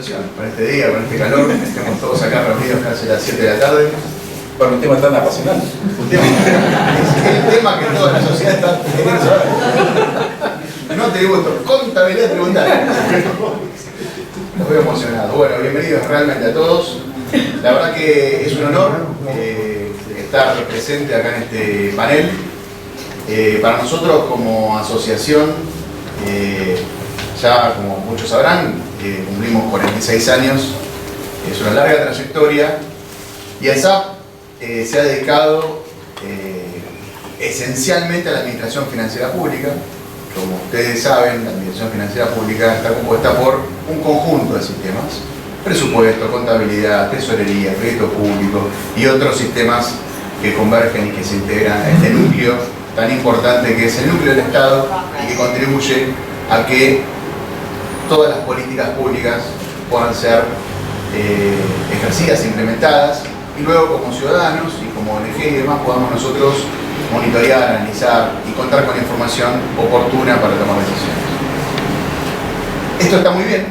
situación, con este día, con este calor, estemos todos acá reunidos casi a las 7 de la tarde. Para un tema tan apasionante. Un tema, es el tema que toda la sociedad está queriendo saber. No tributo, contabilidad tributaria. Estoy emocionado. Bueno, bienvenidos realmente a todos. La verdad que es un honor estar presente acá en este panel. Para nosotros como asociación, ya como muchos sabrán, cumplimos 46 años, es una larga trayectoria, y el SAP se ha dedicado esencialmente a la administración financiera pública. Como ustedes saben, la administración financiera pública está compuesta por un conjunto de sistemas: presupuesto, contabilidad, tesorería, crédito público y otros sistemas que convergen y que se integran a este núcleo tan importante que es el núcleo del Estado y que contribuye a que todas las políticas públicas puedan ser ejercidas e implementadas, y luego como ciudadanos y como ONG y demás podamos nosotros monitorear, analizar y contar con información oportuna para tomar decisiones. Esto está muy bien,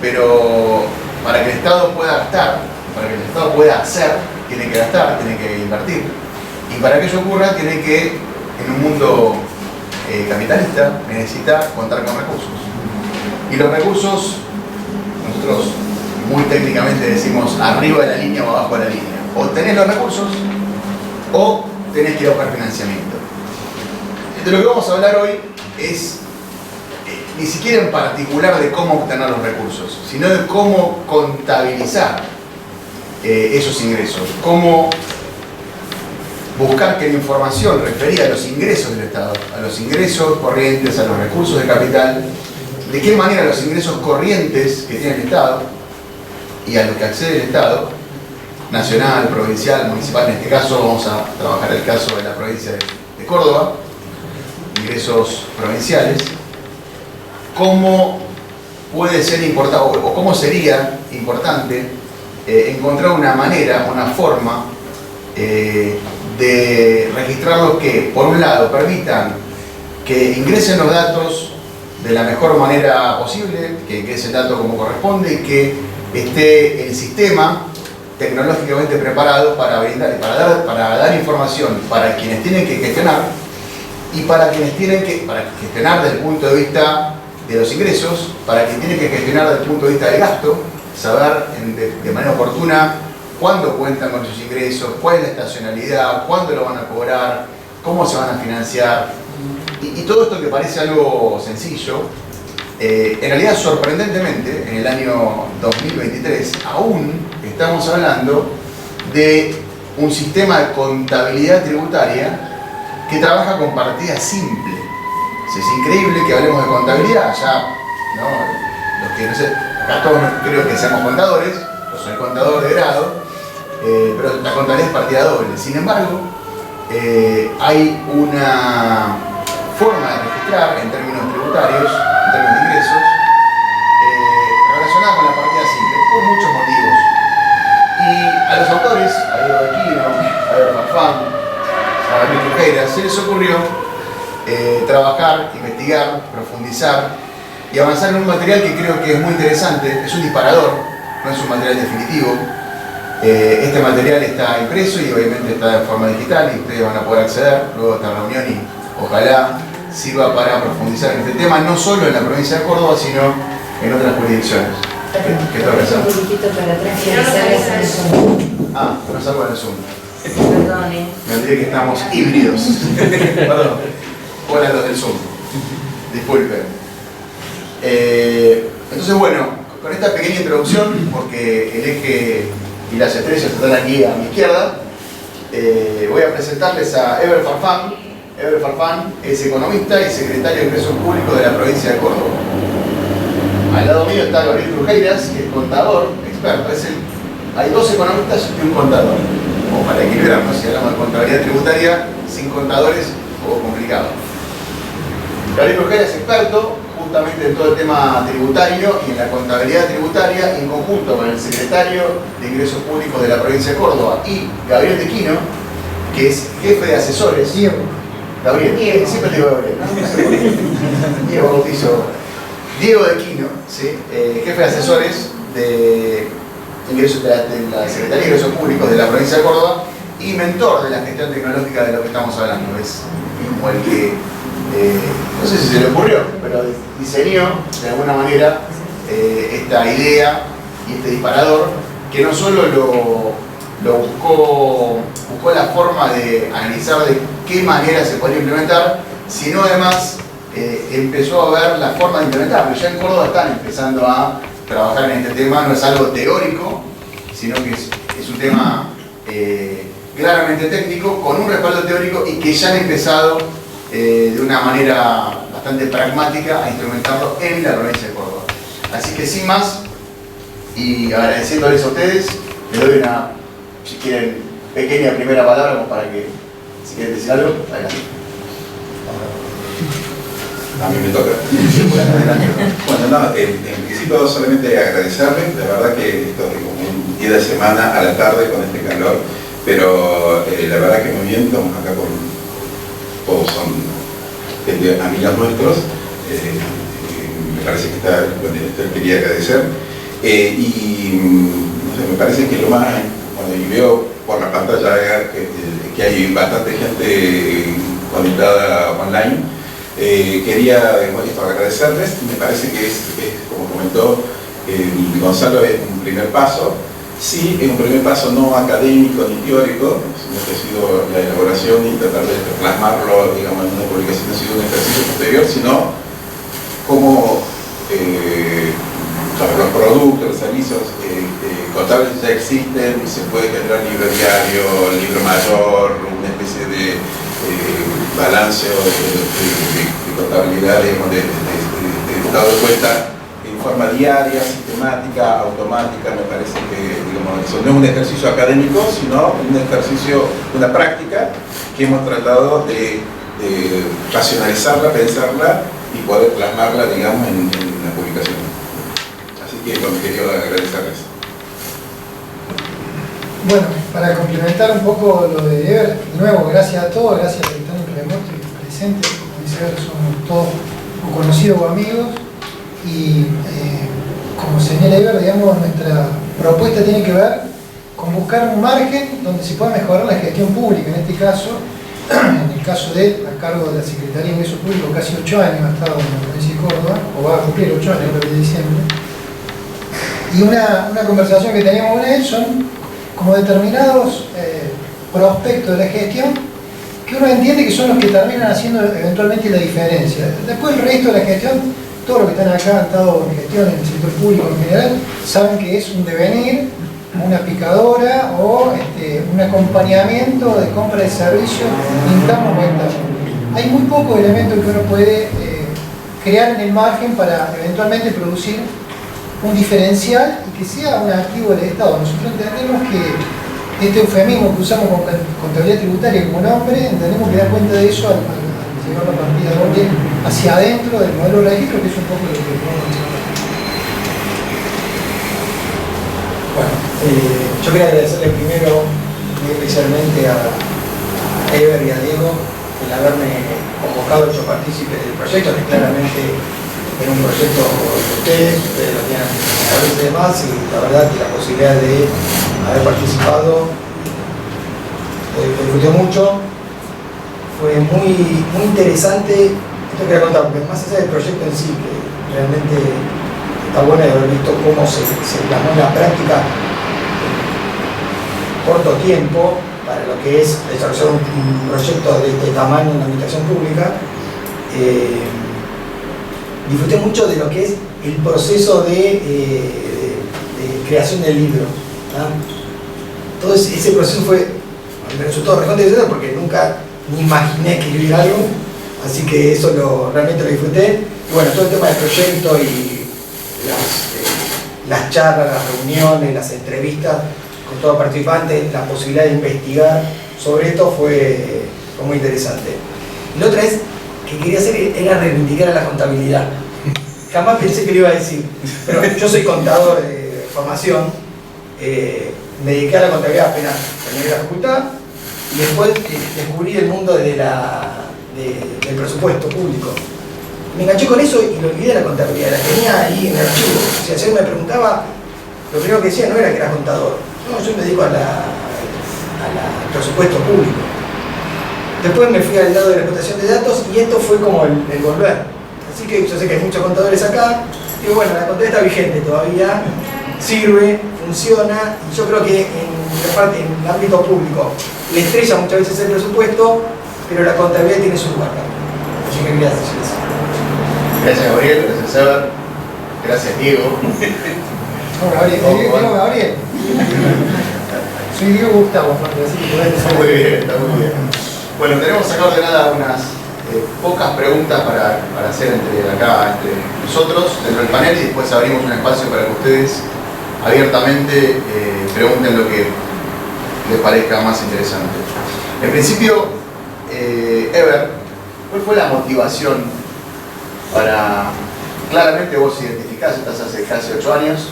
pero para que el Estado pueda gastar, para que el Estado pueda hacer, tiene que gastar, tiene que invertir. Y para que ello ocurra, tiene que, en un mundo capitalista, necesita contar con recursos. Y los recursos, nosotros muy técnicamente decimos arriba de la línea o abajo de la línea. O tenés los recursos, o tenés que ir a buscar financiamiento. De lo que vamos a hablar hoy es ni siquiera en particular de cómo obtener los recursos, sino de cómo contabilizar esos ingresos, cómo buscar que la información referida a los ingresos del Estado, a los ingresos corrientes, a los recursos de capital, de qué manera los ingresos corrientes que tiene el Estado y a los que accede el Estado, nacional, provincial, municipal, en este caso vamos a trabajar el caso de la provincia de Córdoba, ingresos provinciales, cómo puede ser importante o cómo sería importante encontrar una manera, una forma de registrarlos que, por un lado, permitan que ingresen los datos de la mejor manera posible, que ingrese el dato como corresponde y que esté el sistema tecnológicamente preparado para dar información para quienes tienen que gestionar y para quienes tienen que gestionar desde el punto de vista de los ingresos, para quienes tienen que gestionar desde el punto de vista del gasto, saber de manera oportuna cuándo cuentan con sus ingresos, cuál es la estacionalidad, cuándo lo van a cobrar, cómo se van a financiar. Y todo esto que parece algo sencillo, en realidad sorprendentemente, en el año 2023, aún estamos hablando de un sistema de contabilidad tributaria que trabaja con partida simple. Es increíble que hablemos de contabilidad, ya, ¿no? Los que no sé, acá todos creo que seamos contadores, yo soy contador de grado, pero la contabilidad es partida doble. Sin embargo, hay una forma de registrar en términos tributarios, en términos de ingresos, relacionada con la partida simple, por muchos motivos. Y a los autores, a Diego de Quino, a Eber Farfán, a Gabriel Trujera, se les ocurrió trabajar, investigar, profundizar y avanzar en un material que creo que es muy interesante. Es un disparador, no es un material definitivo. Este material está impreso y obviamente está de forma digital y ustedes van a poder acceder luego de esta reunión y ojalá sirva para profundizar en este tema, no solo en la provincia de Córdoba, sino en otras jurisdicciones. ¿Qué tengo que hacer? Un poquitito para atrás y avisar el Zoom. Ah, no salgo en el Zoom. Perdone. Me olvidé que estamos híbridos. Perdón. Hola los del Zoom. Disculpen. Entonces, bueno, con esta pequeña introducción, porque el eje y las estrellas están aquí a mi izquierda, voy a presentarles a Eber Farfán. Eber Farfán es economista y secretario de Ingresos Públicos de la provincia de Córdoba. Al lado mío está Gabriel Trujeiras, que es contador, experto. Hay dos economistas y un contador. Como para equilibrarnos, si hablamos de contabilidad tributaria, sin contadores es un poco complicado. Gabriel Trujeiras es experto justamente en todo el tema tributario y en la contabilidad tributaria, en conjunto con el secretario de Ingresos Públicos de la provincia de Córdoba y Gabriel de Quino, que es jefe de asesores. Gabriel, siempre te digo Gabriel, ¿no? Diego Bautizo. Diego de Quino, ¿sí? Jefe de asesores de ingresos de la Secretaría de Ingresos Públicos de la provincia de Córdoba y mentor de la gestión tecnológica de lo que estamos hablando. Es como el que, no sé si se le ocurrió, pero diseñó de alguna manera esta idea y este disparador, que no solo buscó la forma de analizar de qué manera se podía implementar, sino además empezó a ver la forma de implementarlo. Ya en Córdoba están empezando a trabajar en este tema, no es algo teórico, sino que es un tema claramente técnico, con un respaldo teórico, y que ya han empezado de una manera bastante pragmática a instrumentarlo en la provincia de Córdoba. Así que sin más, y agradeciéndoles a ustedes, les doy una, si quieren, pequeña primera palabra como para que, si quieren decir algo, adelante. A mí me toca. Bueno, no, en principio solamente agradecerles, la verdad que esto es como un día de semana a la tarde con este calor, pero la verdad que muy bien, estamos acá con, todos son amigos nuestros, me parece que está, bueno, esto quería agradecer, y no sé, me parece que lo más, bueno, y veo por la pantalla que hay bastante gente conectada online. Quería agradecerles. Me parece que es como comentó Gonzalo, es un primer paso. Sí, es un primer paso no académico ni teórico, sino que ha sido la elaboración y tratar de plasmarlo, digamos, en una publicación, ha sido un ejercicio posterior, sino cómo los productos, los servicios contables ya existen y se puede generar libro diario, libro mayor, una especie de balance de contabilidad, digamos, de estado de cuenta en forma diaria, sistemática, automática. Me parece que, digamos, eso no es un ejercicio académico, sino un ejercicio, una práctica que hemos tratado de racionalizarla, pensarla y poder plasmarla, digamos, en la publicación. Así que bueno, quería agradecerles. Bueno, para complementar un poco lo de Ever, de nuevo, gracias a todos, gracias a los que están en remoto y presentes. Como dice Ever, somos todos conocidos o amigos, y como señala Ever, digamos, nuestra propuesta tiene que ver con buscar un margen donde se pueda mejorar la gestión pública. En este caso, en el caso de él, a cargo de la Secretaría de Ingresos Públicos, casi 8 años ha estado en la provincia de Córdoba, o va a cumplir 8 años el de diciembre. Y una conversación que teníamos con él son como determinados prospectos de la gestión que uno entiende que son los que terminan haciendo eventualmente la diferencia. Después el resto de la gestión, todos los que están acá han estado en gestión en el sector público en general, saben que es un devenir, una picadora o un acompañamiento de compra de servicios internos o externos. Hay muy pocos elementos que uno puede crear en el margen para eventualmente producir un diferencial y que sea un activo del Estado. Nosotros entendemos que este eufemismo que usamos con contabilidad tributaria como nombre, entendemos que da cuenta de eso al llevar la partida doble hacia adentro del modelo de registro, que es un poco lo que vamos a. Bueno, yo quería agradecerle primero muy especialmente a Ever y a Diego el haberme convocado, hecho partícipe del proyecto, que claramente era un proyecto de ustedes lo tenían a veces de más, y la verdad que la posibilidad de haber participado lo disfruté mucho. Fue muy interesante. Esto quería contar, porque más allá del proyecto en sí, que realmente está bueno de haber visto cómo se plasmó en la práctica en corto tiempo para lo que es desarrollar un proyecto de este tamaño en la administración pública. Disfruté mucho de lo que es el proceso de creación del libro, ¿no? Todo ese proceso me resultó bastante interesante porque nunca ni imaginé escribir algo, así que eso realmente lo disfruté. Y bueno, todo el tema del proyecto y las charlas, las reuniones, las entrevistas con todos los participantes, la posibilidad de investigar sobre esto fue muy interesante. Y la otra es que quería hacer era reivindicar a la contabilidad. Jamás pensé que lo iba a decir, pero yo soy contador de formación, me dediqué a la contabilidad apenas terminé la facultad, y después descubrí el mundo del presupuesto público. Me enganché con eso y lo olvidé de la contabilidad, la tenía ahí en el archivo. O sea, si alguien me preguntaba, lo primero que decía no era que era contador. No, yo me dedico al presupuesto público. Después me fui al lado de la explotación de datos y esto fue como el volver. Así que yo sé que hay muchos contadores acá. Y bueno, la contabilidad está vigente todavía, sirve, funciona, y yo creo que en el ámbito público le estrella muchas veces el presupuesto, pero la contabilidad tiene su lugar. Así que gracias. Gracias Gabriel, gracias Ever, gracias Diego. No, Gabriel, Diego Gabriel. Soy Diego Gustavo, así que podés Está muy bien, está muy bien. Bueno, tenemos acá ordenadas unas pocas preguntas para hacer entre nosotros, dentro del panel, y después abrimos un espacio para que ustedes abiertamente pregunten lo que les parezca más interesante. En principio, Ever, ¿cuál fue la motivación para... Claramente vos identificaste, estás hace casi 8 años,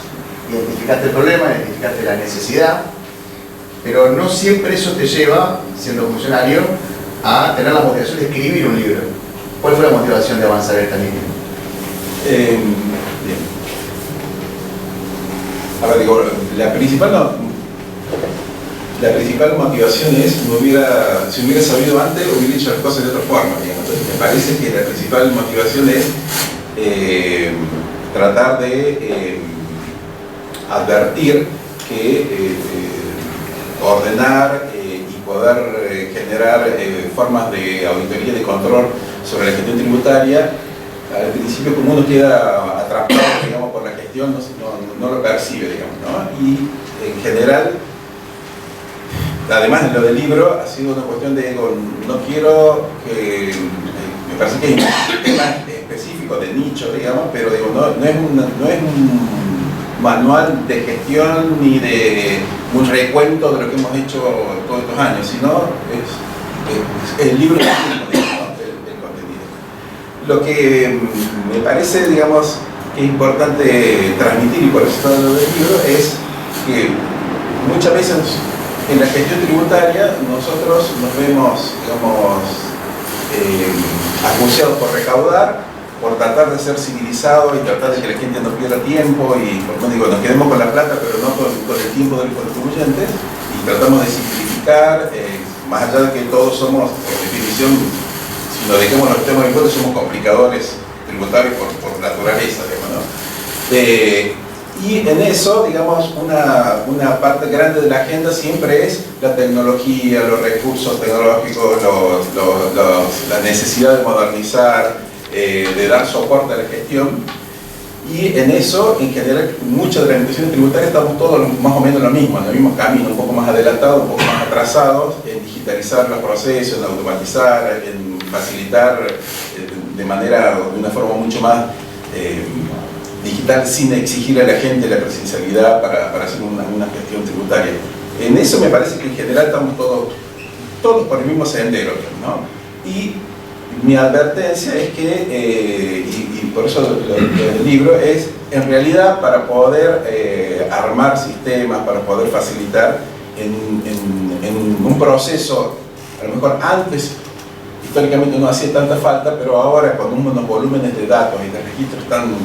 identificaste el problema, identificaste la necesidad, pero no siempre eso te lleva, siendo funcionario, a tener la motivación de escribir un libro. ¿Cuál fue la motivación de avanzar en esta línea? Bien. A ver, digo, la principal motivación es, si hubiera sabido antes, hubiera hecho las cosas de otra forma, digamos. Entonces, me parece que la principal motivación es tratar de advertir que ordenar y poder generar formas de auditoría y de control sobre la gestión tributaria, al principio como uno queda atrapado, digamos, por la gestión, no lo percibe, digamos, ¿no? Y en general, además de lo del libro, ha sido una cuestión de, no quiero que, me parece que hay un tema específico de nicho, digamos, pero digo, no es un manual de gestión ni de un recuento de lo que hemos hecho todos estos años, sino es el libro del contenido. Lo que me parece, digamos, que es importante transmitir, y por eso está lo del libro, es que muchas veces en la gestión tributaria nosotros nos vemos, digamos, acuciados por recaudar, por tratar de ser civilizados y tratar de que la gente no pierda tiempo y, como digo, nos quedemos con la plata pero no con el tiempo de los contribuyentes, y tratamos de simplificar, más allá de que todos somos, por definición, si nos dejamos los temas de impuestos, somos complicadores tributarios por naturaleza, digamos, ¿no? Y en eso, digamos, una parte grande de la agenda siempre es la tecnología, los recursos tecnológicos, la necesidad de modernizar, de dar soporte a la gestión. Y en eso, en general, muchas de las instituciones tributarias estamos todos más o menos en lo mismo, en el mismo camino, un poco más adelantados, un poco más atrasados, en digitalizar los procesos, en automatizar, en facilitar de una forma mucho más digital, sin exigir a la gente la presencialidad para hacer una gestión tributaria. En eso me parece que en general estamos todos por el mismo sendero, ¿no? Y mi advertencia es que, y por eso lo del libro, es en realidad para poder armar sistemas, para poder facilitar en un proceso, a lo mejor antes, históricamente no hacía tanta falta, pero ahora con unos volúmenes de datos y de registros tan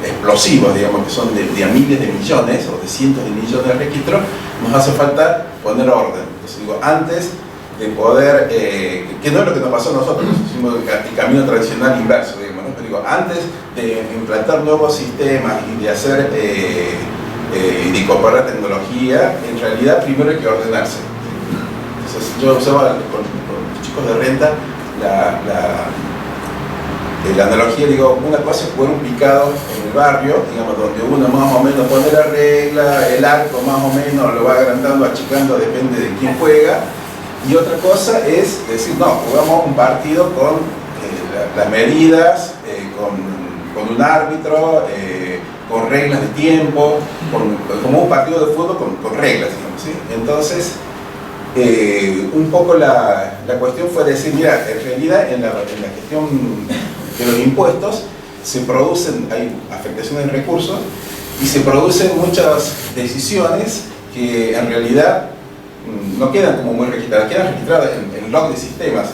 explosivos, digamos, que son de miles de millones o de cientos de millones de registros, nos hace falta poner orden. Entonces digo, antes de poder, que no es lo que nos pasó a nosotros, hicimos el camino tradicional inverso, digamos, ¿no? Pero digo, antes de implantar nuevos sistemas y de hacer y de incorporar tecnología, en realidad primero hay que ordenarse. Entonces yo observaba con los chicos de renta la analogía, digo, una cosa es jugar un picado en el barrio, digamos, donde uno más o menos pone la regla, el arco más o menos lo va agrandando, achicando, depende de quién juega. Y otra cosa es decir, no, jugamos un partido con las medidas, con un árbitro, con reglas de tiempo, como un partido de fútbol con reglas, digamos, ¿sí? Entonces, un poco la cuestión fue decir, mira, en realidad en la gestión de los impuestos se producen, hay afectaciones de recursos y se producen muchas decisiones que en realidad no quedan como muy registradas, quedan registradas en log de sistemas,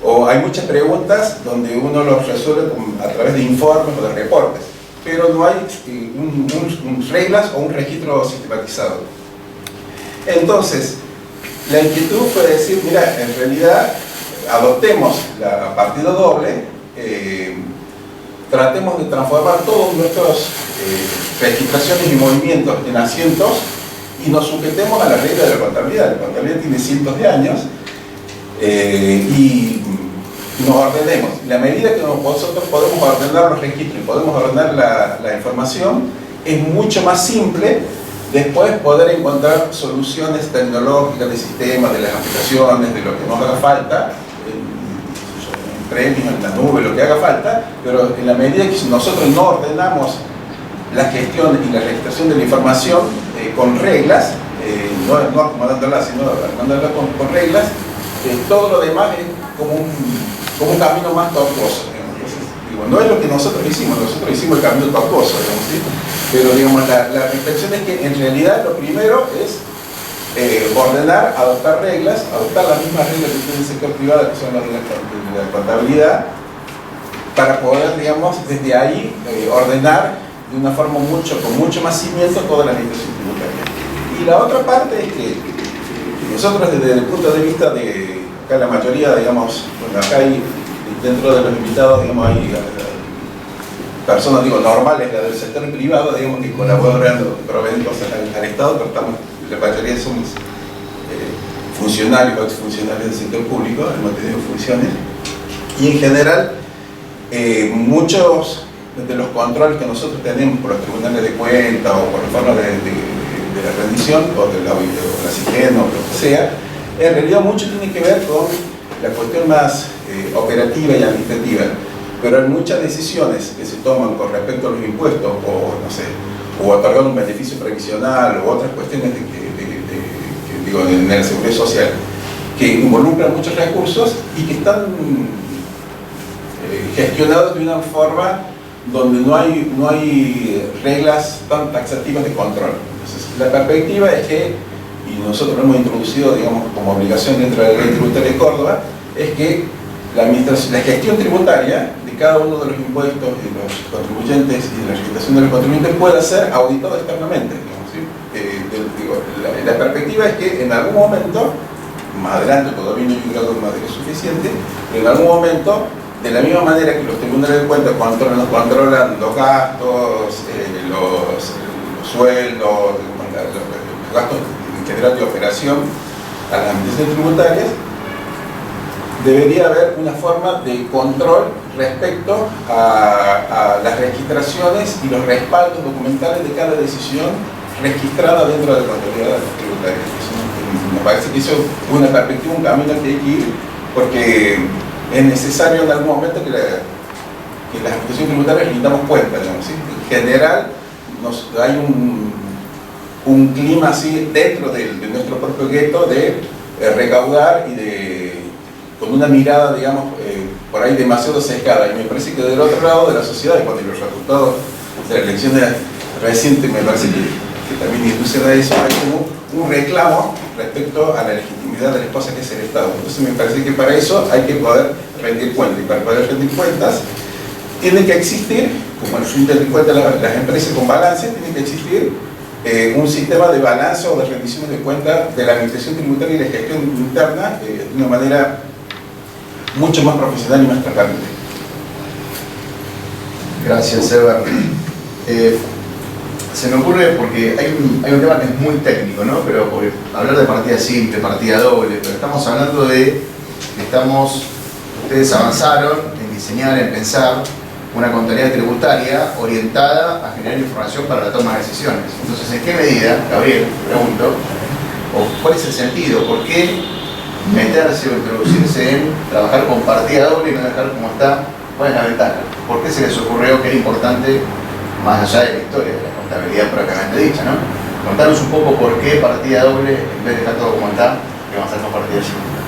o hay muchas preguntas donde uno los resuelve a través de informes o de reportes, pero no hay reglas o un registro sistematizado. Entonces, la inquietud fue decir, mira, en realidad adoptemos la partida doble, tratemos de transformar todas nuestras registraciones y movimientos en asientos y nos sujetemos a la regla de la contabilidad. La contabilidad tiene cientos de años y nos ordenemos. En la medida que nosotros podemos ordenar los registros y podemos ordenar la información, es mucho más simple después poder encontrar soluciones tecnológicas de sistemas, de las aplicaciones, de lo que nos haga falta, en premios, en la nube, lo que haga falta, pero en la medida que nosotros no ordenamos la gestión y la registración de la información con reglas, no acomodándola, sino armándola con reglas, todo lo demás es como un camino más tortuoso. Entonces, digo, no es lo que nosotros hicimos el camino tortuoso, digamos, ¿sí? Pero digamos, la reflexión es que en realidad lo primero es ordenar, adoptar reglas, adoptar las mismas reglas que tiene el sector privado, que son las de la contabilidad, para poder, digamos, desde ahí ordenar de una forma con mucho más cimiento toda la administración tributaria. Y la otra parte es que nosotros desde el punto de vista de, acá la mayoría, digamos, bueno, acá hay, dentro de los invitados, digamos, hay personas, digo, normales, la del sector privado, digamos, que colaboran, proveen cosas al Estado, pero la mayoría somos funcionarios o exfuncionarios del sector público, hemos tenido funciones, y en general, muchos de los controles que nosotros tenemos por los tribunales de cuentas o por la forma de la rendición o de la SIGEN o lo que sea, en realidad mucho tiene que ver con la cuestión más operativa y administrativa, pero hay muchas decisiones que se toman con respecto a los impuestos o no sé, o otorgar un beneficio previsional o otras cuestiones digo, en la seguridad social que involucran muchos recursos y que están gestionados de una forma donde no hay reglas tan taxativas de control. Entonces, la perspectiva es que, y nosotros lo hemos introducido, digamos, como obligación dentro de la Ley Tributaria de Córdoba, es que la gestión tributaria de cada uno de los impuestos de los contribuyentes y de la registración de los contribuyentes pueda ser auditada externamente. Digamos, ¿sí? La perspectiva es que en algún momento, más adelante todavía no hay un grado de madurez suficiente, pero en algún momento, de la misma manera que los tribunales de cuentas controlan los gastos, los sueldos, los gastos en general de operación a las administraciones tributarias, debería haber una forma de control respecto a las registraciones y los respaldos documentales de cada decisión registrada dentro de la contabilidad tributaria. Me parece que eso es una perspectiva, un camino que hay que ir, porque es necesario en algún momento que las administraciones tributarias nos damos cuenta, digamos, ¿sí? En general hay un clima así dentro de nuestro propio gueto de recaudar y con una mirada, digamos, por ahí demasiado sesgada, y me parece que del otro lado de la sociedad, y cuando los resultados de las elecciones recientes me parece que también inducen a eso, hay como un reclamo respecto a la legitimidad de las cosas que es el Estado. Entonces me parece que para eso hay que poder rendir cuentas, y para poder rendir cuentas tiene que existir, como el rinden cuentas las empresas con balance, tiene que existir un sistema de balance o de rendiciones de cuentas de la administración tributaria y la gestión interna de una manera mucho más profesional y más transparente. Gracias, Eber. Se me ocurre porque hay un tema que es muy técnico, ¿no? Pero porque hablar de partida simple, partida doble, pero estamos hablando de que ustedes avanzaron en diseñar, en pensar una contabilidad tributaria orientada a generar información para la toma de decisiones. Entonces, ¿en qué medida, Gabriel, pregunto, o cuál es el sentido? ¿Por qué meterse o introducirse en trabajar con partida doble y no dejar como está? ¿Cuál es la ventaja? ¿Por qué se les ocurrió que era importante, más allá de la historia de la contabilidad propiamente dicha, ¿no? Contanos un poco por qué partida doble en vez de dejar todo como está, que vamos a hacer con partida simple.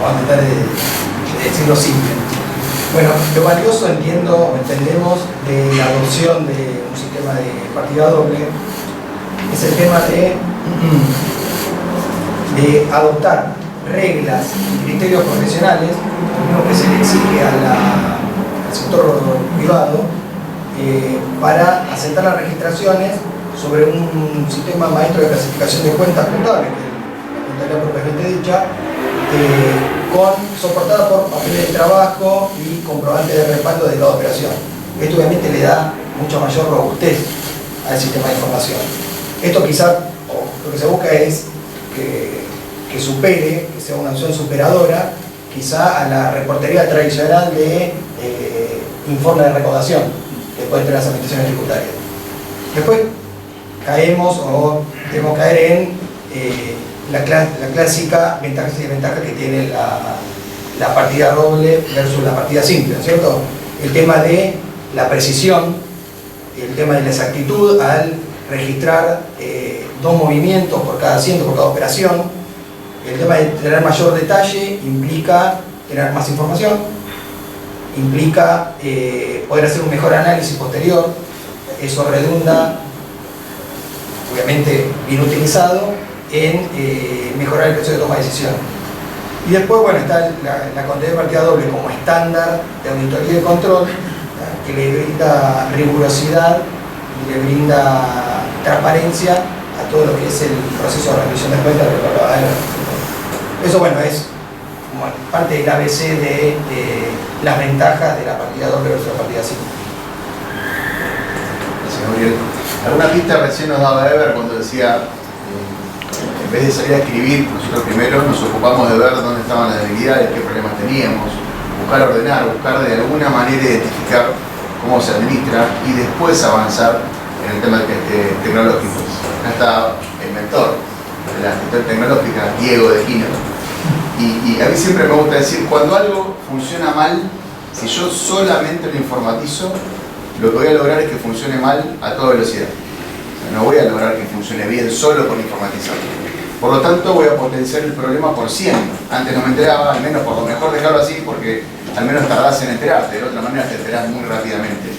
Vamos a tratar de decirlo simple. Bueno, lo valioso entendemos de la adopción de un sistema de partida doble es el tema de adoptar reglas y criterios profesionales, lo que se le exige al sector privado, para asentar las registraciones sobre un sistema maestro de clasificación de cuentas contables, que es la contabilidad propiamente dicha, soportada por papeles de trabajo y comprobantes de respaldo de cada operación. Esto obviamente le da mucha mayor robustez al sistema de información. Esto quizá, lo que se busca es que supere, que sea una opción superadora, quizá a la reportería tradicional de informe de recaudación que pueden tener las administraciones tributarias. Después caemos o debemos caer en la clásica ventajas y desventajas que tiene la partida doble versus la partida simple, ¿no es cierto? El tema de la precisión, el tema de la exactitud al registrar 2 movimientos por cada asiento, por cada operación. El tema de tener mayor detalle implica tener más información, implica poder hacer un mejor análisis posterior. Eso redunda, obviamente bien utilizado, en mejorar el proceso de toma de decisión. Y después, bueno, está la contabilidad de partida doble como estándar de auditoría y de control, que le brinda rigurosidad y le brinda transparencia a todo lo que es el proceso de rendición de cuentas. Eso, bueno, es como parte del ABC de las ventajas de la partida doble versus la partida simple. Gracias, Gabriel. Alguna pista recién nos daba Ever cuando decía, en vez de salir a escribir, nosotros primero nos ocupamos de ver dónde estaban las debilidades, qué problemas teníamos, buscar ordenar, buscar de alguna manera identificar cómo se administra y después avanzar en el tema tecnológico. Acá está el mentor de la gestión tecnológica, Diego de Quino. Y a mí siempre me gusta decir, cuando algo funciona mal, si yo solamente lo informatizo, lo que voy a lograr es que funcione mal a toda velocidad. O sea, no voy a lograr que funcione bien solo con informatizar. Por lo tanto, voy a potenciar el problema por 100. Antes no me enteraba, al menos por lo mejor dejarlo así, porque al menos tardás en enterarte, de otra manera te enterás muy rápidamente.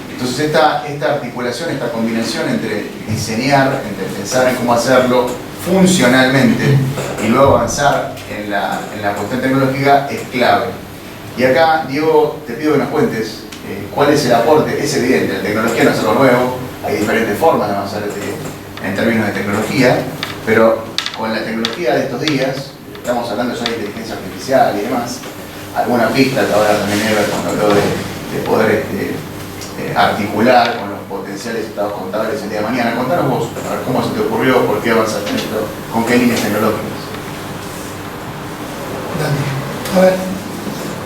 Entonces esta articulación, esta combinación entre diseñar, entre pensar en cómo hacerlo funcionalmente y luego avanzar en la cuestión tecnológica es clave. Y acá, Diego, te pido que nos cuentes cuál es el aporte. Es evidente, la tecnología no es algo nuevo, hay diferentes formas de avanzar en términos de tecnología, pero con la tecnología de estos días, estamos hablando ya de inteligencia artificial y demás, alguna pista que ahora también Ever cuando habló de poder articular con los potenciales estados contables el día de mañana. Contanos vos, a ver cómo se te ocurrió, por qué avanzaste en esto, con qué líneas tecnológicas. Dale. A ver,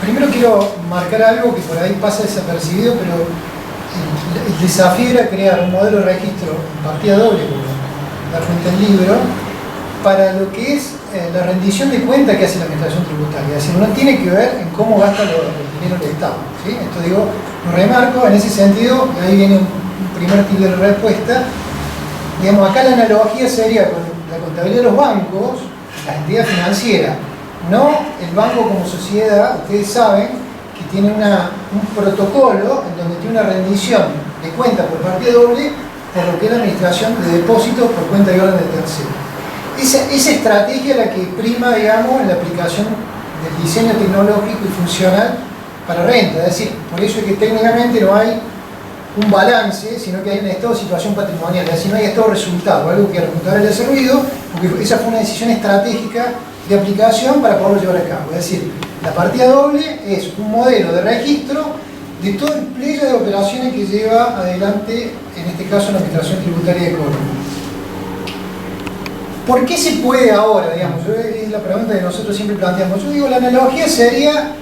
primero quiero marcar algo que por ahí pasa desapercibido, pero el desafío era crear un modelo de registro en partida doble, como da cuenta el libro, para lo que es la rendición de cuenta que hace la administración tributaria. Es decir, no tiene que ver en cómo gasta el dinero del Estado, ¿sí? Esto digo, lo remarco en ese sentido, y ahí viene un primer tipo de respuesta. Digamos, acá la analogía sería con la contabilidad de los bancos, la entidad financiera, no el banco como sociedad. Ustedes saben que tiene un protocolo en donde tiene una rendición de cuenta por partida doble por lo que es la administración de depósitos por cuenta y orden de tercero. Esa estrategia es la que prima, digamos, en la aplicación del diseño tecnológico y funcional para renta. Es decir, por eso es que técnicamente no hay un balance, sino que hay un estado de situación patrimonial. Es decir, no hay estado de resultado, algo que a los contadores les ha servido, porque esa fue una decisión estratégica de aplicación para poderlo llevar a cabo. Es decir, la partida doble es un modelo de registro de todo el pliegue de operaciones que lleva adelante, en este caso, la Administración Tributaria de Córdoba. ¿Por qué se puede ahora? Digamos, es la pregunta que nosotros siempre planteamos. Yo digo, la analogía sería,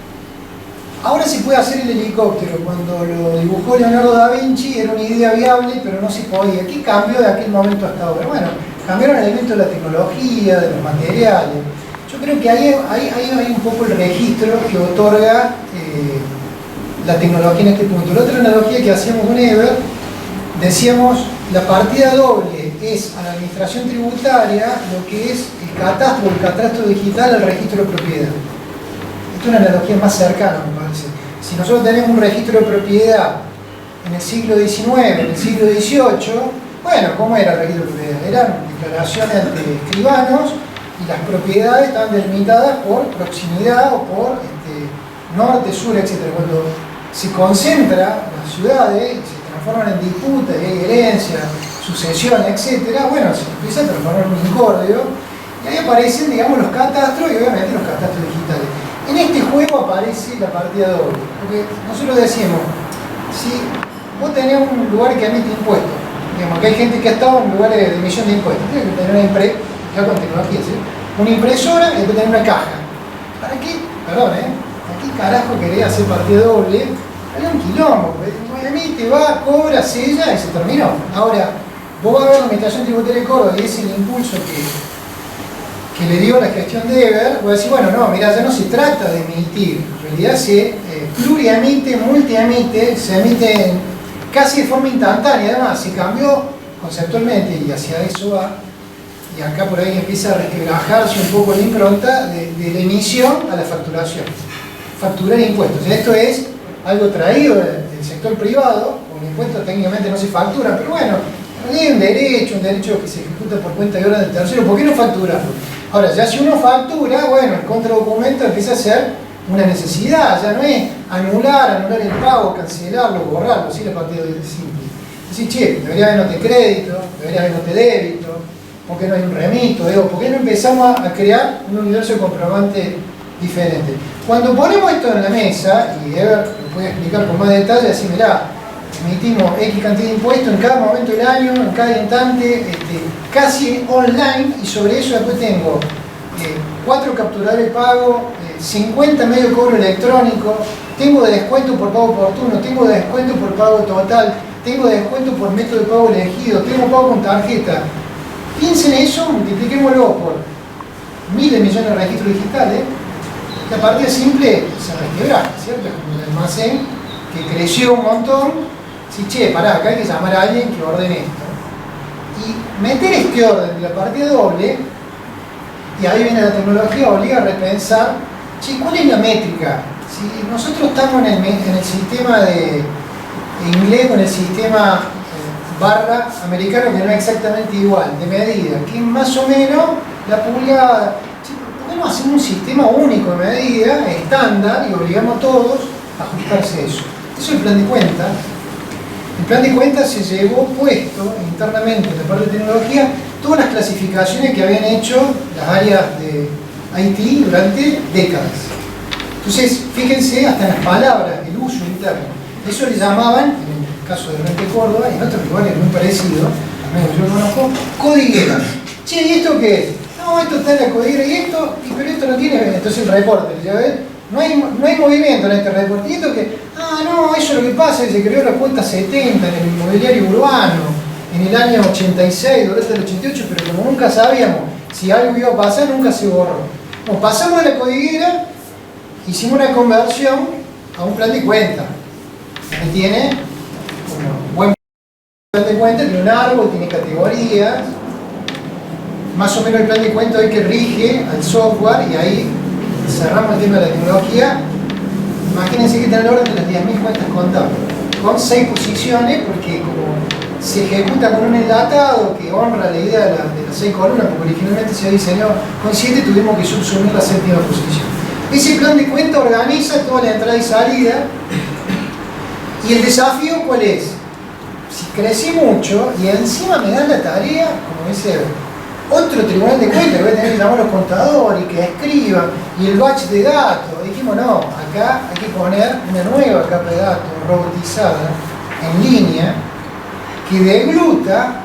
ahora se puede hacer el helicóptero. Cuando lo dibujó Leonardo da Vinci era una idea viable, pero no se podía. ¿Qué cambió de aquel momento hasta ahora? Bueno, cambiaron elementos de la tecnología, de los materiales. Yo creo que ahí hay un poco el registro que otorga la tecnología en este punto. La otra analogía que hacíamos con Ever, decíamos, la partida doble es a la administración tributaria lo que es el catastro digital al registro de propiedad. Esta es una analogía más cercana, me parece. Si nosotros tenemos un registro de propiedad en el siglo XIX, en el siglo XVIII, bueno, ¿cómo era el registro de propiedad? Eran declaraciones ante escribanos y las propiedades estaban delimitadas por proximidad o por norte, sur, etc. Cuando se concentra las ciudades, se transforman en disputas, y hay herencia, sucesión, etcétera, bueno, se empieza a transformar en un incordio, y ahí aparecen, digamos, los catastros y obviamente los catastros digitales. En este juego aparece la partida doble, porque nosotros decimos, si vos tenés un lugar que emite impuestos, digamos, que hay gente que ha estado en lugares de emisión de impuestos, tiene que tener ya con tecnología, ¿sí? Una impresora y después tener una caja. ¿Para qué? Perdón, ¿para qué carajo querés hacer partida doble? Hay un quilombo, emite, va, cobra, sella y se terminó. Ahora, vos vas a ver la Administración Tributaria de Córdoba y es el impulso que le dio la gestión de Eber, voy a decir, bueno, no, mira, ya no se trata de emitir, en realidad se pluriemite, multiemite, se emite casi de forma instantánea, además se cambió conceptualmente y hacia eso va, y acá por ahí empieza a resquebrajarse un poco la impronta de la emisión a la facturación, facturar impuestos. O sea, esto es algo traído del sector privado, con impuestos técnicamente no se factura, pero bueno, hay un derecho que se ejecuta por cuenta y hora del tercero, ¿por qué no facturarlo? Ahora, ya si uno factura, bueno, el contradocumento empieza a ser una necesidad, ya no es anular el pago, cancelarlo, borrarlo, así la partida es simple. Decir, che, debería haber note crédito, debería haber note débito, ¿por qué no hay un remito? ¿Por qué no empezamos a crear un universo de comprobante diferente? Cuando ponemos esto en la mesa, y Eber lo puede explicar con más detalle, decir, mirá, emitimos X cantidad de impuestos en cada momento del año, en cada instante, casi online, y sobre eso después tengo 4 capturadores de pago, 50 medios de cobro electrónico, tengo de descuento por pago oportuno, tengo de descuento por pago total, tengo de descuento por método de pago elegido, tengo pago con tarjeta. Piensen eso, multipliquémoslo por miles de millones de registros digitales, la partida simple se resquebraja, ¿cierto? Es como un almacén que creció un montón. Si, che, pará, acá hay que llamar a alguien que ordene esto. Y meter este orden de la partida doble, y ahí viene la tecnología, obliga a repensar, che, ¿cuál es la métrica? Si nosotros estamos en el sistema de inglés, con el sistema barra americano, que no es exactamente igual, de medida, que es más o menos la pulgada. Che, ¿por qué no hacemos un sistema único de medida, estándar, y obligamos a todos a ajustarse a eso? Eso es el plan de cuenta. El plan de cuentas se llevó puesto internamente en la parte de tecnología todas las clasificaciones que habían hecho las áreas de IT durante décadas. Entonces, fíjense hasta en las palabras, el uso interno. Eso le llamaban, en el caso de Rente Córdoba y en otros lugares muy parecidos, al menos yo conozco, codigueras. Che, ¿y esto qué es? No, esto está en la codiguera y esto, pero esto no tiene. Entonces el reporte, ¿ya ven? No hay movimiento en este reporte. ¿Y esto qué? No, eso es lo que pasa, que se creó la cuenta 70 en el inmobiliario urbano, en el año 86, durante el 88, pero como nunca sabíamos si algo iba a pasar, nunca se borró. Bueno, pasamos a la codiguera, hicimos una conversión a un plan de cuenta, que tiene un buen plan de cuenta, tiene un árbol, tiene categorías, más o menos el plan de cuenta hoy que rige al software, y ahí cerramos el tema de la tecnología. Imagínense que está en el orden de las 10.000 cuentas contables, con 6 posiciones, porque como se ejecuta con un enlatado que honra la idea de las 6 columnas, porque originalmente se diseñó con 7, tuvimos que subsumir la 7ª posición. Ese plan de cuenta organiza toda la entrada y salida, y el desafío ¿cuál es? Si crecí mucho y encima me dan la tarea, como dice otro tribunal de cuentas, que voy a tener que llamar a los contadores y que escriban, y el batch de datos, dijimos no, acá hay que poner una nueva capa de datos robotizada, en línea, que degluta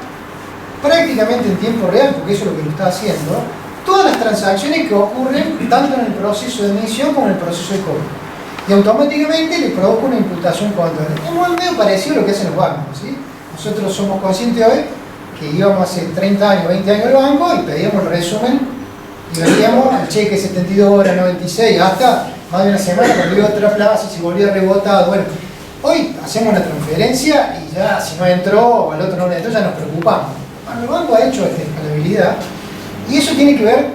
prácticamente en tiempo real, porque eso es lo que lo está haciendo, todas las transacciones que ocurren tanto en el proceso de emisión como en el proceso de cobro. Y automáticamente le provoca una imputación contable. Es muy medio parecido a lo que hacen los bancos, ¿sí? Nosotros somos conscientes hoy que íbamos hace 30 años, 20 años al banco y pedíamos el resumen y veíamos el cheque 72 horas, 96, hasta más de una semana cuando iba a otra plaza, si volvía rebotado. Bueno, hoy hacemos una transferencia y ya si no entró o el otro no entró ya nos preocupamos. Bueno, el banco ha hecho esta escalabilidad y eso tiene que ver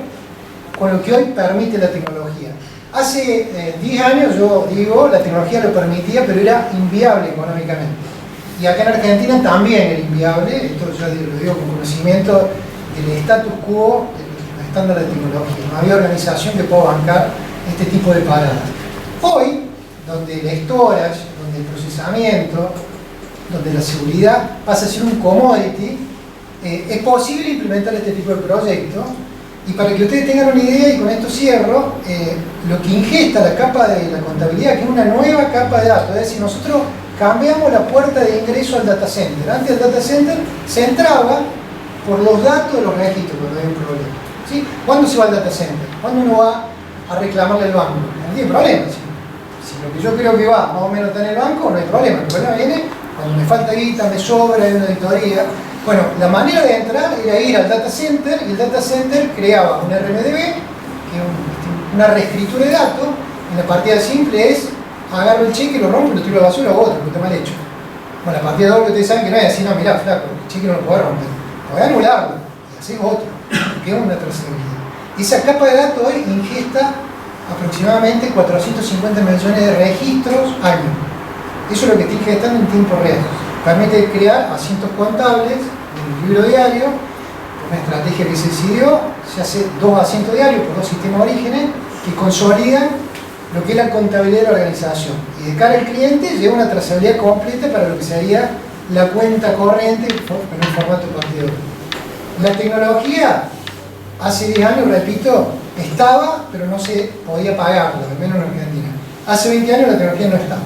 con lo que hoy permite la tecnología. Hace 10 años, yo digo, la tecnología lo permitía, pero era inviable económicamente. Y acá en Argentina también era inviable, esto yo lo digo con conocimiento del status quo, del estándar de tecnología. No había organización que pueda bancar este tipo de paradas. Hoy, donde el storage, donde el procesamiento donde la seguridad pasa a ser un commodity, es posible implementar este tipo de proyectos. Y para que ustedes tengan una idea, y con esto cierro, lo que ingesta la capa de la contabilidad, que es una nueva capa de datos, es decir, nosotros cambiamos la puerta de ingreso al data center. Antes el data center se entraba por los datos de los registros cuando hay un problema, ¿sí? ¿Cuándo se va al data center? ¿Cuándo uno va a reclamarle al banco? No tiene problema. Si lo que yo creo que va más o menos está en el banco, no hay problema. El problema viene cuando me falta guita, me sobra, hay una auditoría. Bueno, la manera de entrar era ir al data center, y el data center creaba un RMDB, que es una reescritura de datos. En la partida simple es agarro el cheque, lo rompo y lo tiro a la basura o otro, porque está mal hecho. Bueno, la partida doble ustedes saben que no es así, no, mirá, flaco, el cheque no lo puedo romper. Voy a anularlo y hacemos otro, que es una trazabilidad. Esa capa de datos hoy ingesta aproximadamente 450 millones de registros año. Eso es lo que está ingestando en tiempo real. Permite crear asientos contables en el libro diario. Por una estrategia que se decidió, se hace 2 asientos diarios por 2 sistemas orígenes que consolidan lo que es la contabilidad de la organización. Y de cara al cliente lleva una trazabilidad completa para lo que sería la cuenta corriente en un formato partidor. La tecnología, hace 10 años, repito, estaba, pero no se podía pagarla, al menos en Argentina. Hace 20 años la tecnología no estaba.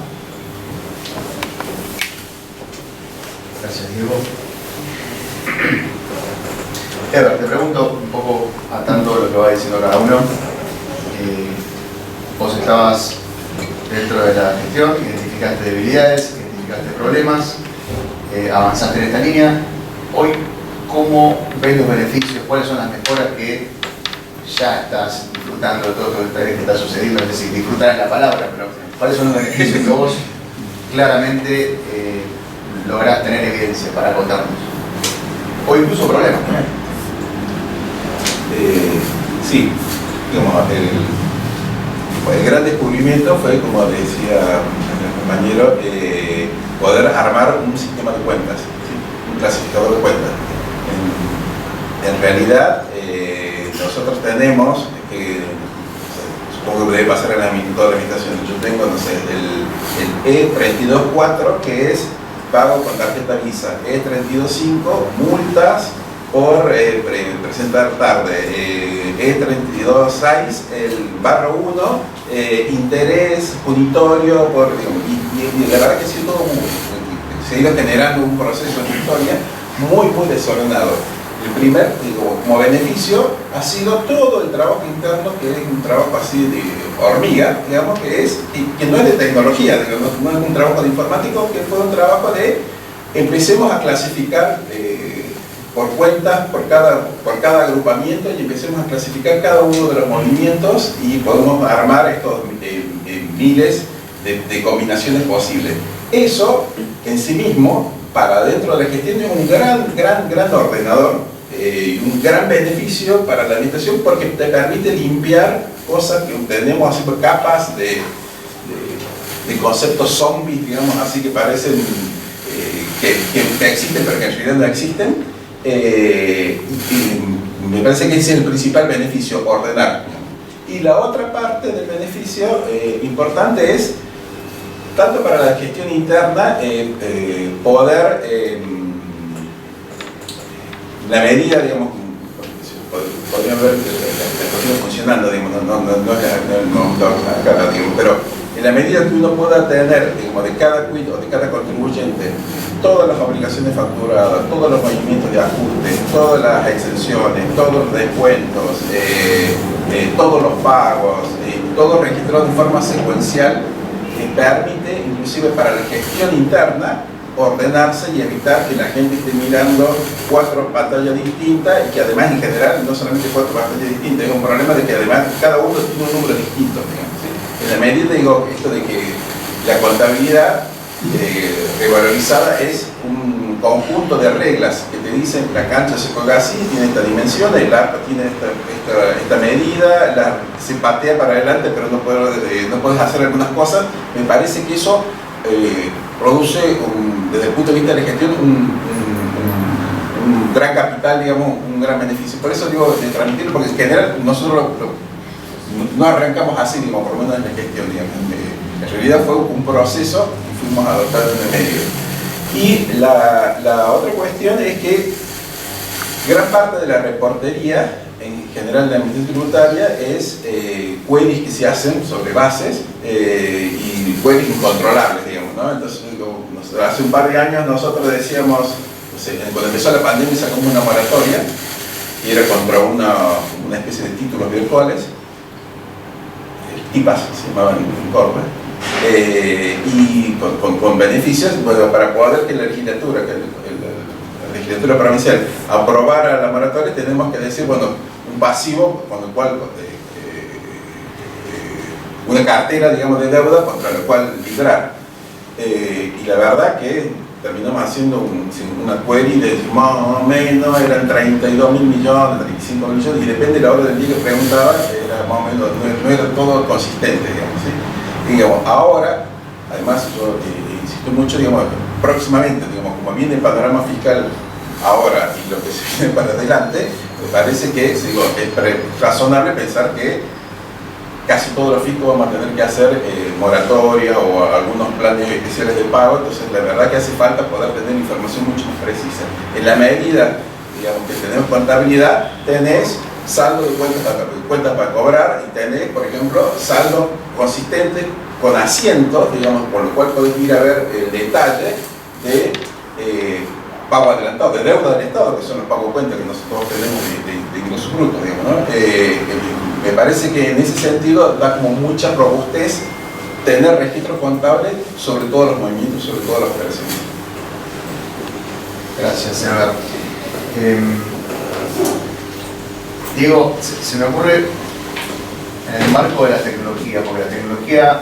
Gracias, Diego. Ever, te pregunto un poco atando lo que va diciendo cada uno. Vos estabas dentro de la gestión, identificaste debilidades, identificaste problemas, avanzaste en esta línea. Hoy, ¿cómo ves los beneficios? ¿Cuáles son las mejoras que ya estás disfrutando de todo lo que está sucediendo? Es decir, disfrutar es la palabra, pero ¿cuáles son los beneficios que vos claramente lográs tener evidencia para contarnos? O incluso problemas. Sí, digamos, el gran descubrimiento fue, como decía el compañero, poder armar un sistema de cuentas, ¿sí? Un clasificador de cuentas. En realidad, nosotros tenemos, supongo que debe pasar en toda la administración, yo tengo, no sé, el E324, que es pago con tarjeta Visa, E325, multas por presentar tarde, E326, el barro 1, interés punitorio, y la verdad que se ha ido generando un proceso de historia muy desordenado. El primer, como beneficio, ha sido todo el trabajo interno, que es un trabajo así de hormiga, digamos, que no es de tecnología, digamos, no es un trabajo de informático, que fue un trabajo de empecemos a clasificar por cuentas, por cada agrupamiento, y empecemos a clasificar cada uno de los movimientos y podemos armar estos miles de combinaciones posibles. Eso en sí mismo, para dentro de la gestión, es un gran ordenador, un gran beneficio para la administración, porque te permite limpiar cosas que tenemos así por capas de conceptos zombies, digamos, así que parecen que existen pero que en realidad no existen. Y me parece que ese es el principal beneficio, ordenar. Y la otra parte del beneficio importante es, tanto para la gestión interna, poder, la medida, digamos, podrían ver que la cuestión funcionando, digamos, pero en la medida que uno pueda tener, digamos, de cada quit o de cada contribuyente, todas las obligaciones facturadas, todos los movimientos de ajuste, todas las exenciones, todos los descuentos, todos los pagos, todo registrado de forma secuencial, permite, inclusive para la gestión interna, ordenarse y evitar que la gente esté mirando 4 pantallas distintas, y que además, en general, no solamente 4 pantallas distintas, es un problema de que además cada uno tiene un número distinto, digamos, ¿sí? En la medida, digo, esto de que la contabilidad revalorizada es un conjunto de reglas que te dicen: la cancha se juega así, tiene esta dimensión, el arco tiene esta medida, se patea para adelante, pero no puedes hacer algunas cosas. Me parece que eso produce, desde el punto de vista de la gestión, un gran capital, digamos, un gran beneficio. Por eso digo de transmitirlo, porque en general nosotros no arrancamos así, digamos, por lo menos en la gestión, digamos. En realidad fue un proceso y fuimos adoptando en el medio. Y la otra cuestión es que gran parte de la reportería en general de la Administración Tributaria es queries que se hacen sobre bases y queries incontrolables, digamos, ¿no? Entonces, hace un par de años nosotros decíamos, no sé, cuando empezó la pandemia sacamos una moratoria y era contra una especie de títulos virtuales, TIPAS se llamaban en Corpus, y con beneficios, bueno, para poder que la legislatura, la legislatura provincial aprobara la moratoria, tenemos que decir, bueno, un pasivo con el cual una cartera, digamos, de deuda contra la cual librar. Y la verdad que terminamos haciendo una query de más o menos, eran 32 mil millones, 35 mil millones, y depende de la hora del día que preguntaba, era más o menos, no era todo consistente, digamos, ¿sí? Y digamos, ahora, además yo insisto mucho, digamos, próximamente, digamos, como viene el panorama fiscal ahora y lo que se viene para adelante, me parece que es razonable pensar que casi todos los fiscos vamos a tener que hacer moratoria o algunos planes especiales de pago. Entonces la verdad que hace falta poder tener información mucho más precisa. En la medida, digamos, que tenemos contabilidad, tenés saldo de cuentas para cobrar y tenés, por ejemplo, saldo consistente con asientos, digamos, por lo cual podés ir a ver el detalle de pago adelantado, de deuda del Estado, que son los pagos cuentas que nosotros tenemos de ingresos brutos, digamos, ¿no? Me parece que en ese sentido da como mucha robustez tener registros contables sobre todos los movimientos, sobre todas las operaciones. Gracias, senador. Diego, se me ocurre en el marco de la tecnología, porque la tecnología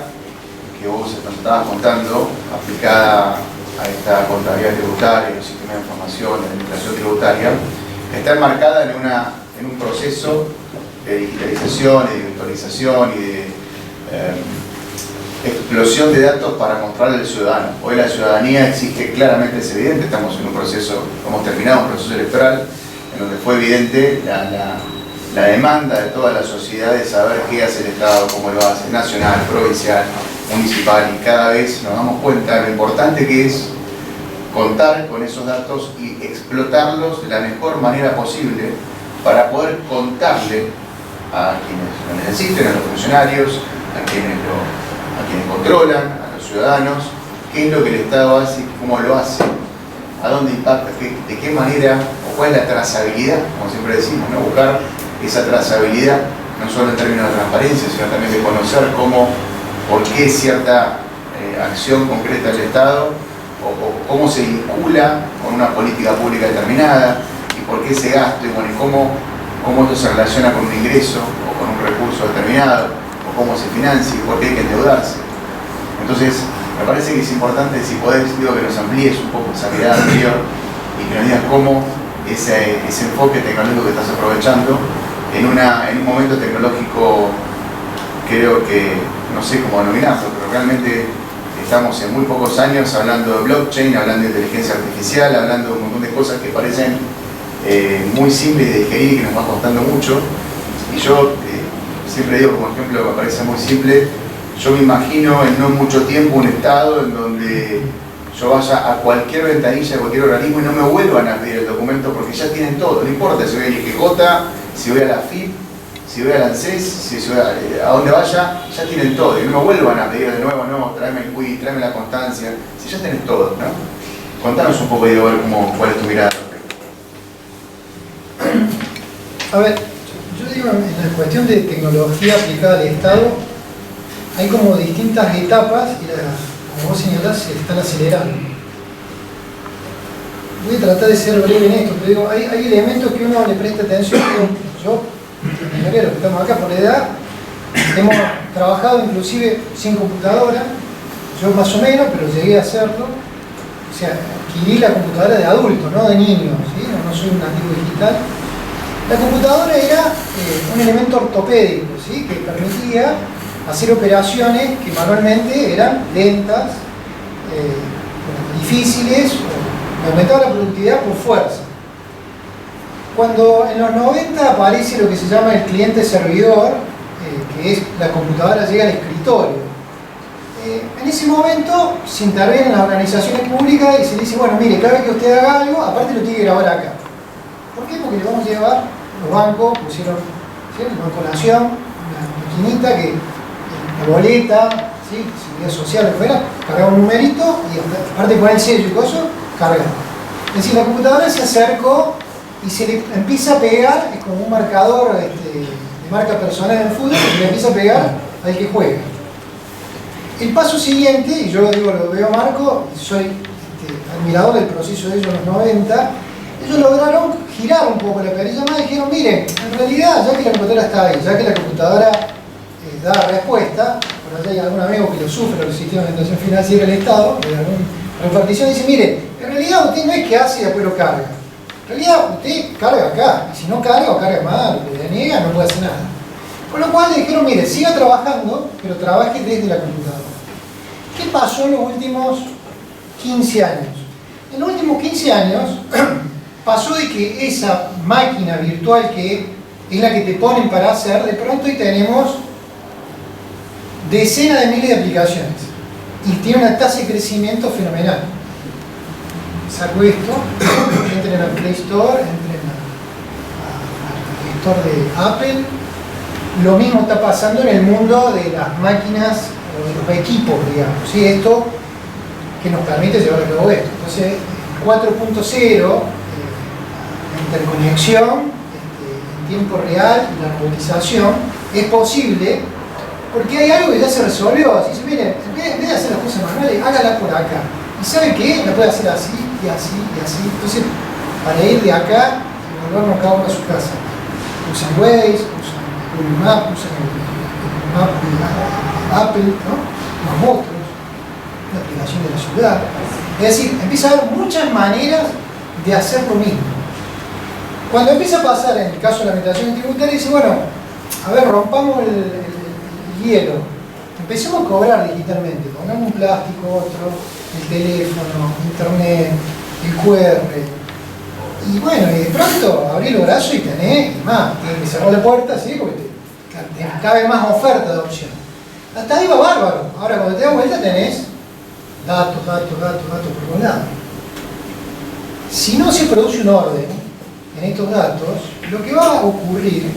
que vos nos estabas contando, aplicada a esta contabilidad tributaria, el sistema de información, la administración tributaria, está enmarcada en un proceso de digitalización, de virtualización y de explosión de datos para mostrarle al ciudadano. Hoy la ciudadanía exige claramente, es evidente, estamos en un proceso, hemos terminado un proceso electoral en donde fue evidente la demanda de toda la sociedad de saber qué hace el Estado, cómo lo hace, nacional, provincial, municipal, y cada vez nos damos cuenta de lo importante que es contar con esos datos y explotarlos de la mejor manera posible para poder contarle a quienes lo necesiten, a los funcionarios, a quienes controlan, a los ciudadanos, qué es lo que el Estado hace, cómo lo hace, a dónde impacta, de qué manera, o cuál es la trazabilidad, como siempre decimos, ¿no? Buscar esa trazabilidad, no solo en términos de transparencia, sino también de conocer por qué cierta acción concreta del Estado, o cómo se vincula con una política pública determinada, y por qué ese gasto, y bueno, y cómo esto se relaciona con un ingreso, o con un recurso determinado, o cómo se financia, y por qué hay que endeudarse. Entonces, me parece que es importante, si podés, digo, que nos amplíes un poco esa mirada anterior, y que nos digas cómo ese enfoque tecnológico que estás aprovechando, en un momento tecnológico, creo que, no sé cómo denominarlo, pero realmente estamos en muy pocos años hablando de blockchain, hablando de inteligencia artificial, hablando de un montón de cosas que parecen muy simples de digerir y que nos va costando mucho. Y yo siempre digo como ejemplo que me parece muy simple, yo me imagino en no mucho tiempo un estado en donde yo vaya a cualquier ventanilla de cualquier organismo y no me vuelvan a pedir el documento porque ya tienen todo, no importa si voy al IGJ, si voy a la FIP, si voy al ANSES, si voy a donde vaya, ya tienen todo, y no me vuelvan a pedir de nuevo, no, tráeme el quiz, tráeme la constancia, si ya tenés todo, ¿no? Contanos un poco, Diego, a ver cuál es tu mirada. A ver, yo digo, en la cuestión de tecnología aplicada al Estado, hay como distintas etapas y como vos señalás, se están acelerando. Voy a tratar de ser breve en esto, pero digo, hay elementos que uno le presta atención. Yo, los que estamos acá por la edad, hemos trabajado inclusive sin computadora, yo más o menos, pero llegué a hacerlo. O sea, adquirí la computadora de adulto, no de niño, ¿sí? No soy un nativo digital. La computadora era un elemento ortopédico, ¿sí? Que permitía hacer operaciones que manualmente eran lentas, difíciles, o aumentaba la productividad por fuerza. Cuando en los 90 aparece lo que se llama el cliente servidor, que es la computadora llega al escritorio, en ese momento se intervienen las organizaciones públicas y se dice, bueno, mire, cada vez que usted haga algo, aparte lo tiene que grabar acá. ¿Por qué? Porque le vamos a llevar, los bancos pusieron, ¿sí?, el Banco Nación, una maquinita que la boleta, ¿sí?, seguridad social, lo que fuera, cargaba un numerito y aparte de poner el sello y cosas, cargaba. Es decir, la computadora se acercó y se le empieza a pegar, es como un marcador de marca personal en el fútbol, y se le empieza a pegar al que juega. El paso siguiente, y yo digo, lo veo a Marco, soy admirador del proceso de ellos en los 90, ellos lograron girar un poco la perilla más y dijeron, miren, en realidad, ya que la computadora está ahí, ya que la computadora da respuesta, por allá hay algún amigo que lo sufre, el sistema de orientación financiera del Estado, de alguna repartición, dice, mire, en realidad usted no es que hace y después lo carga. En realidad usted carga acá, y si no carga o carga mal, o le deniega, no puede hacer nada. Con lo cual le dijeron, mire, siga trabajando, pero trabaje desde la computadora. ¿Qué pasó en los últimos 15 años? En los últimos 15 años pasó de que esa máquina virtual que es la que te ponen para hacer, de pronto hoy tenemos decenas de miles de aplicaciones y tiene una tasa de crecimiento fenomenal. Saco esto, entren al Play Store, entren al Store de Apple. Lo mismo está pasando en el mundo de las máquinas o de los equipos, digamos. ¿Sí? Esto que nos permite llevar a cabo esto. Entonces, 4.0, la interconexión en tiempo real y la robotización es posible porque hay algo que ya se resolvió. Así dice, miren, en vez de hacer las cosas manuales, hágala por acá. ¿Y sabe qué? La puede hacer así y así y así. Entonces, para ir de acá y volvernos cada uno a su casa, usan Waze, usan Google Maps, usan el Map de Apple, ¿no?, los monstruos, la aplicación de la ciudad. Es decir, empieza a haber muchas maneras de hacer lo mismo. Cuando empieza a pasar, en el caso de la administración tributaria, dice, bueno, a ver, rompamos el hielo, empecemos a cobrar digitalmente, pongamos un plástico, otro, el teléfono, internet, el QR. Y bueno, y de pronto abrí los brazos y tenés, y más, tienes que cerrar la puerta, ¿sí?, porque te cabe más oferta de opción. Hasta ahí va bárbaro. Ahora cuando te das vuelta tenés datos por todos lados. Si no se produce un orden en estos datos, lo que va a ocurrir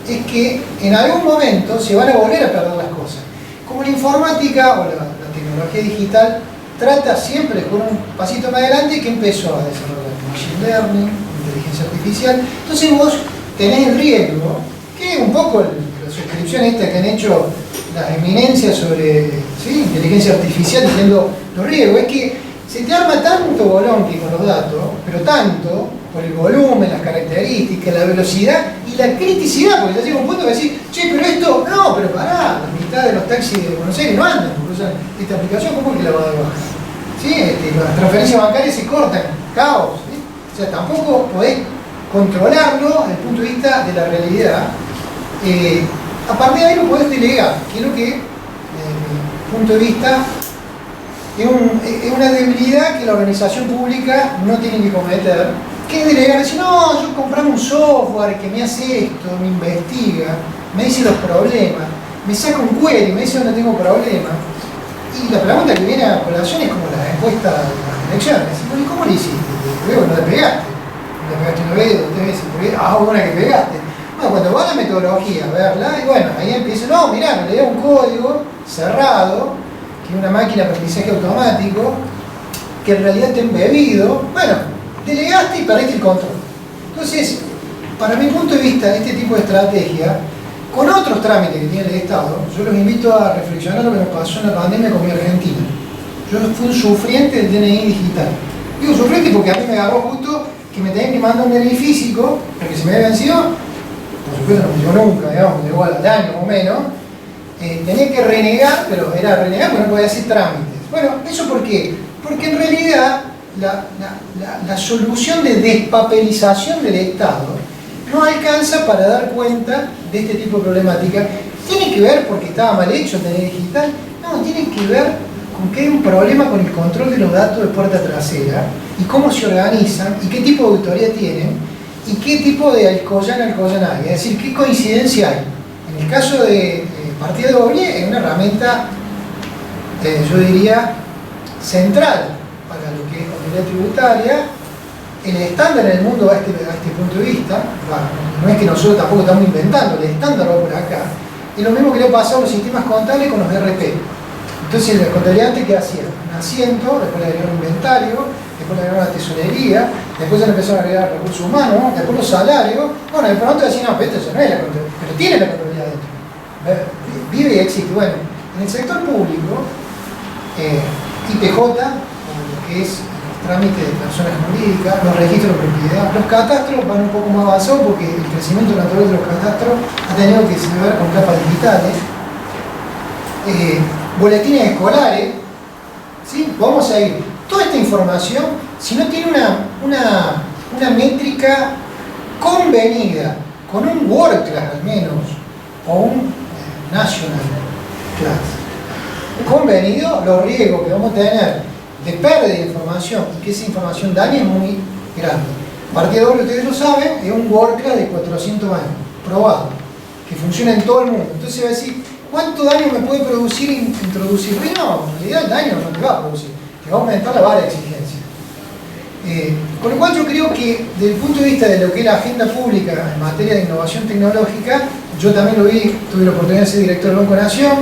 es que en algún momento se van a volver a perder las cosas. Como la informática o la tecnología digital trata siempre con un pasito más adelante, que empezó a desarrollar machine learning, inteligencia artificial. Entonces vos tenés el riesgo, que es un poco la suscripción esta que han hecho las eminencias sobre, ¿sí?, inteligencia artificial, diciendo los riesgos, es que se te arma tanto bolonqui con los datos, pero tanto, por el volumen, las características, la velocidad y la criticidad, porque ya llega un punto que decís, che, pero esto, no, pero pará, la mitad de los taxis de Buenos Aires no andan, porque usan esta aplicación, ¿cómo que la va a bajar? ¿Sí? Las transferencias bancarias se cortan, caos, ¿sí? O sea, tampoco podés controlarlo desde el punto de vista de la realidad. A partir de ahí lo podés delegar, que es lo que, desde mi punto de vista, es una debilidad que la organización pública no tiene que cometer, que es delegar, decir, no, yo compramos un software que me hace esto, me investiga, me dice los problemas, me saca un query, me dice dónde tengo problemas. Y la pregunta que viene a colación es como la encuesta de las elecciones. ¿Y cómo le hiciste? Veo que no le pegaste. Le pegaste una vez, 2 veces, una que pegaste. Bueno, cuando va la metodología a verla, y bueno, ahí empieza, no, mirá, me le da un código cerrado, que es una máquina de aprendizaje automático, que en realidad está embebido. Bueno, delegaste y perdiste el control. Entonces, para mi punto de vista, este tipo de estrategia, con otros trámites que tiene el Estado, yo los invito a reflexionar lo que nos pasó en la pandemia con mi Argentina. Yo fui un sufriente del DNI digital. Digo sufriente porque a mí me agarró justo que me tenían que mandar un DNI físico, porque se me había vencido, por supuesto no me llegó nunca, digamos, llegó al año o menos. Tenía que renegar, pero era renegar porque no podía hacer trámites. Bueno, ¿eso por qué? Porque en realidad la solución de despapelización del Estado no alcanza para dar cuenta de este tipo de problemática. ¿Tiene que ver porque estaba mal hecho el DNI digital? No, tiene que ver con que hay un problema con el control de los datos de puerta trasera y cómo se organizan y qué tipo de auditoría tienen y qué tipo de alcoyana hay. Es decir, qué coincidencia hay. En el caso de partida doble es una herramienta yo diría, central para lo que es contabilidad tributaria. El estándar en el mundo a este punto de vista, no es que nosotros tampoco estamos inventando, el estándar va por acá. Y lo mismo que le ha pasado a los sistemas contables con los RP. Entonces, la contabilidad antes, ¿qué hacía? Un asiento, después le agregaron un inventario, después le agregaron la tesorería, después ya le empezaron a agregar recursos humanos, después los salarios. Bueno, de pronto decían, no, pero esto no es la contabilidad, pero tiene la contabilidad dentro. Vive y existe. Bueno, en el sector público, IPJ, como lo que es los trámites de personas jurídicas, los registros de propiedad, los catastros van un poco más avanzados porque el crecimiento natural de los catastros ha tenido que ver con capas digitales. Boletines escolares, ¿sí? Vamos a ir. Toda esta información, si no tiene una métrica convenida, con un World Class al menos, o un National Class, convenido, los riesgos que vamos a tener de pérdida de información y que esa información dañe es muy grande. Partida doble, ustedes lo saben, es un World Class de 400 años, probado, que funciona en todo el mundo. Entonces se va a decir, ¿cuánto daño me puede producir introducirlo? Y no, en realidad el daño no te va a producir, te va a aumentar la vara de exigencia. Con lo cual yo creo que desde el punto de vista de lo que es la agenda pública en materia de innovación tecnológica, yo también lo vi, tuve la oportunidad de ser director del Banco Nación,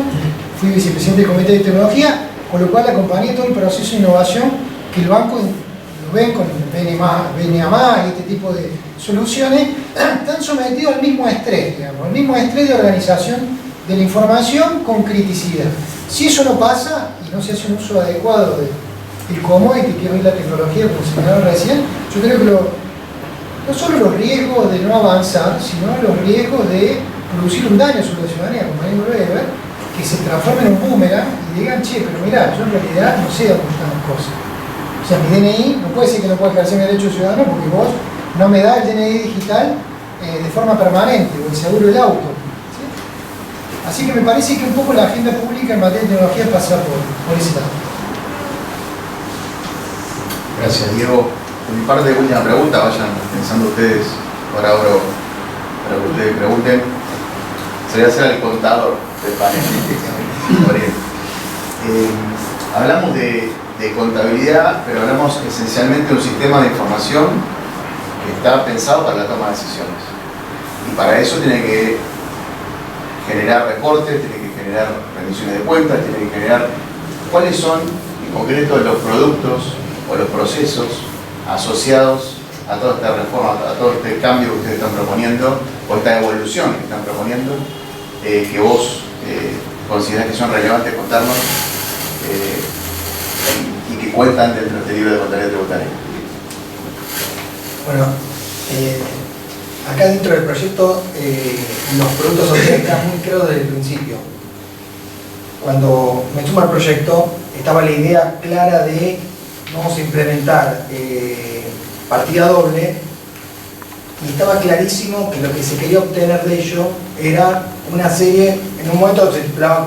fui vicepresidente del Comité de Tecnología, con lo cual acompañé todo el proceso de innovación que el banco lo ven con BNA+, y este tipo de soluciones, están sometidos al mismo estrés, digamos, al mismo estrés de organización de la información con criticidad. Si eso no pasa y no se hace un uso adecuado del commodity que es la tecnología, como señalaron recién, yo creo que no solo los riesgos de no avanzar, sino los riesgos de producir un daño sobre la ciudadanía, como dijo Weber, que se transformen en un boomerang y digan, che, pero mirá, yo en realidad no sé dónde están las cosas. O sea, mi DNI no puede decir que no puedo ejercer mi derecho ciudadano porque vos no me das el DNI digital de forma permanente, o el seguro del auto. ¿Sí? Así que me parece que un poco la agenda pública en materia de tecnología pasa por ese lado. Gracias, Diego. Por mi parte, última pregunta, vayan pensando ustedes, ahora abro para que ustedes pregunten. Sería ser el contador del panel. Hablamos de contabilidad, pero hablamos esencialmente de un sistema de información que está pensado para la toma de decisiones. Y para eso tiene que generar reportes, tiene que generar rendiciones de cuentas, tiene que generar cuáles son en concreto los productos o los procesos asociados a toda esta reforma, a todo este cambio que ustedes están proponiendo, o esta evolución que están proponiendo, que vos considerás que son relevantes contarnos y que cuentan dentro de este libro de contabilidad tributaria. Bueno, acá dentro del proyecto los productos sociales están muy claros desde el principio. Cuando me sumo al proyecto estaba la idea clara de vamos a implementar partida doble y estaba clarísimo que lo que se quería obtener de ello era una serie, en un momento se titulaban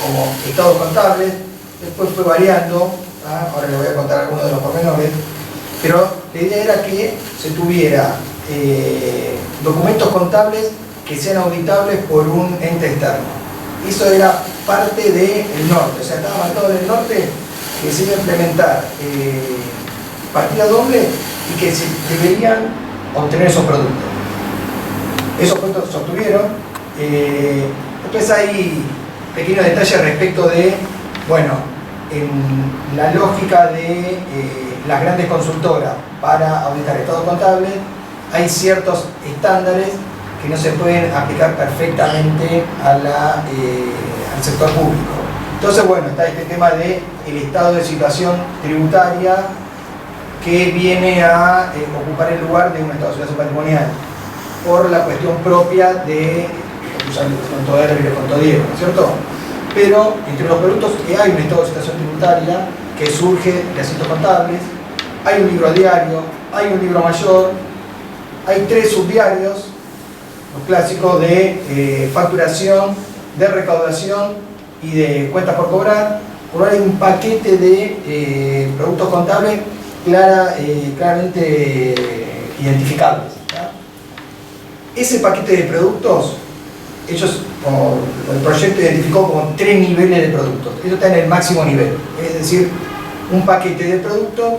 como estados contables, después fue variando, ahora les voy a contar algunos de los pormenores, pero la idea era que se tuviera documentos contables que sean auditables por un ente externo. Eso era parte del norte, o sea, estaba marcado en el norte que se iba a implementar partida doble y que se deberían obtener esos productos. Esos productos se obtuvieron. Después hay pequeños detalles respecto de, bueno, en la lógica de las grandes consultoras para auditar estados contables, hay ciertos estándares que no se pueden aplicar perfectamente al sector público. Entonces, bueno, está este tema del estado de situación tributaria que viene a ocupar el lugar de un estado de situación patrimonial por la cuestión propia de Fontoder y Fontodiego, ¿no es cierto? Pero entre los productos que hay un estado de situación tributaria que surge de asuntos contables, hay un libro diario, hay un libro mayor, hay 3 subdiarios, los clásicos de facturación, de recaudación y de cuentas por cobrar, por lo cual hay un paquete de productos contables claramente identificables. ¿Ya? Ese paquete de productos ellos, como el proyecto identificó como 3 niveles de productos. Ellos están en el máximo nivel, es decir, un paquete de productos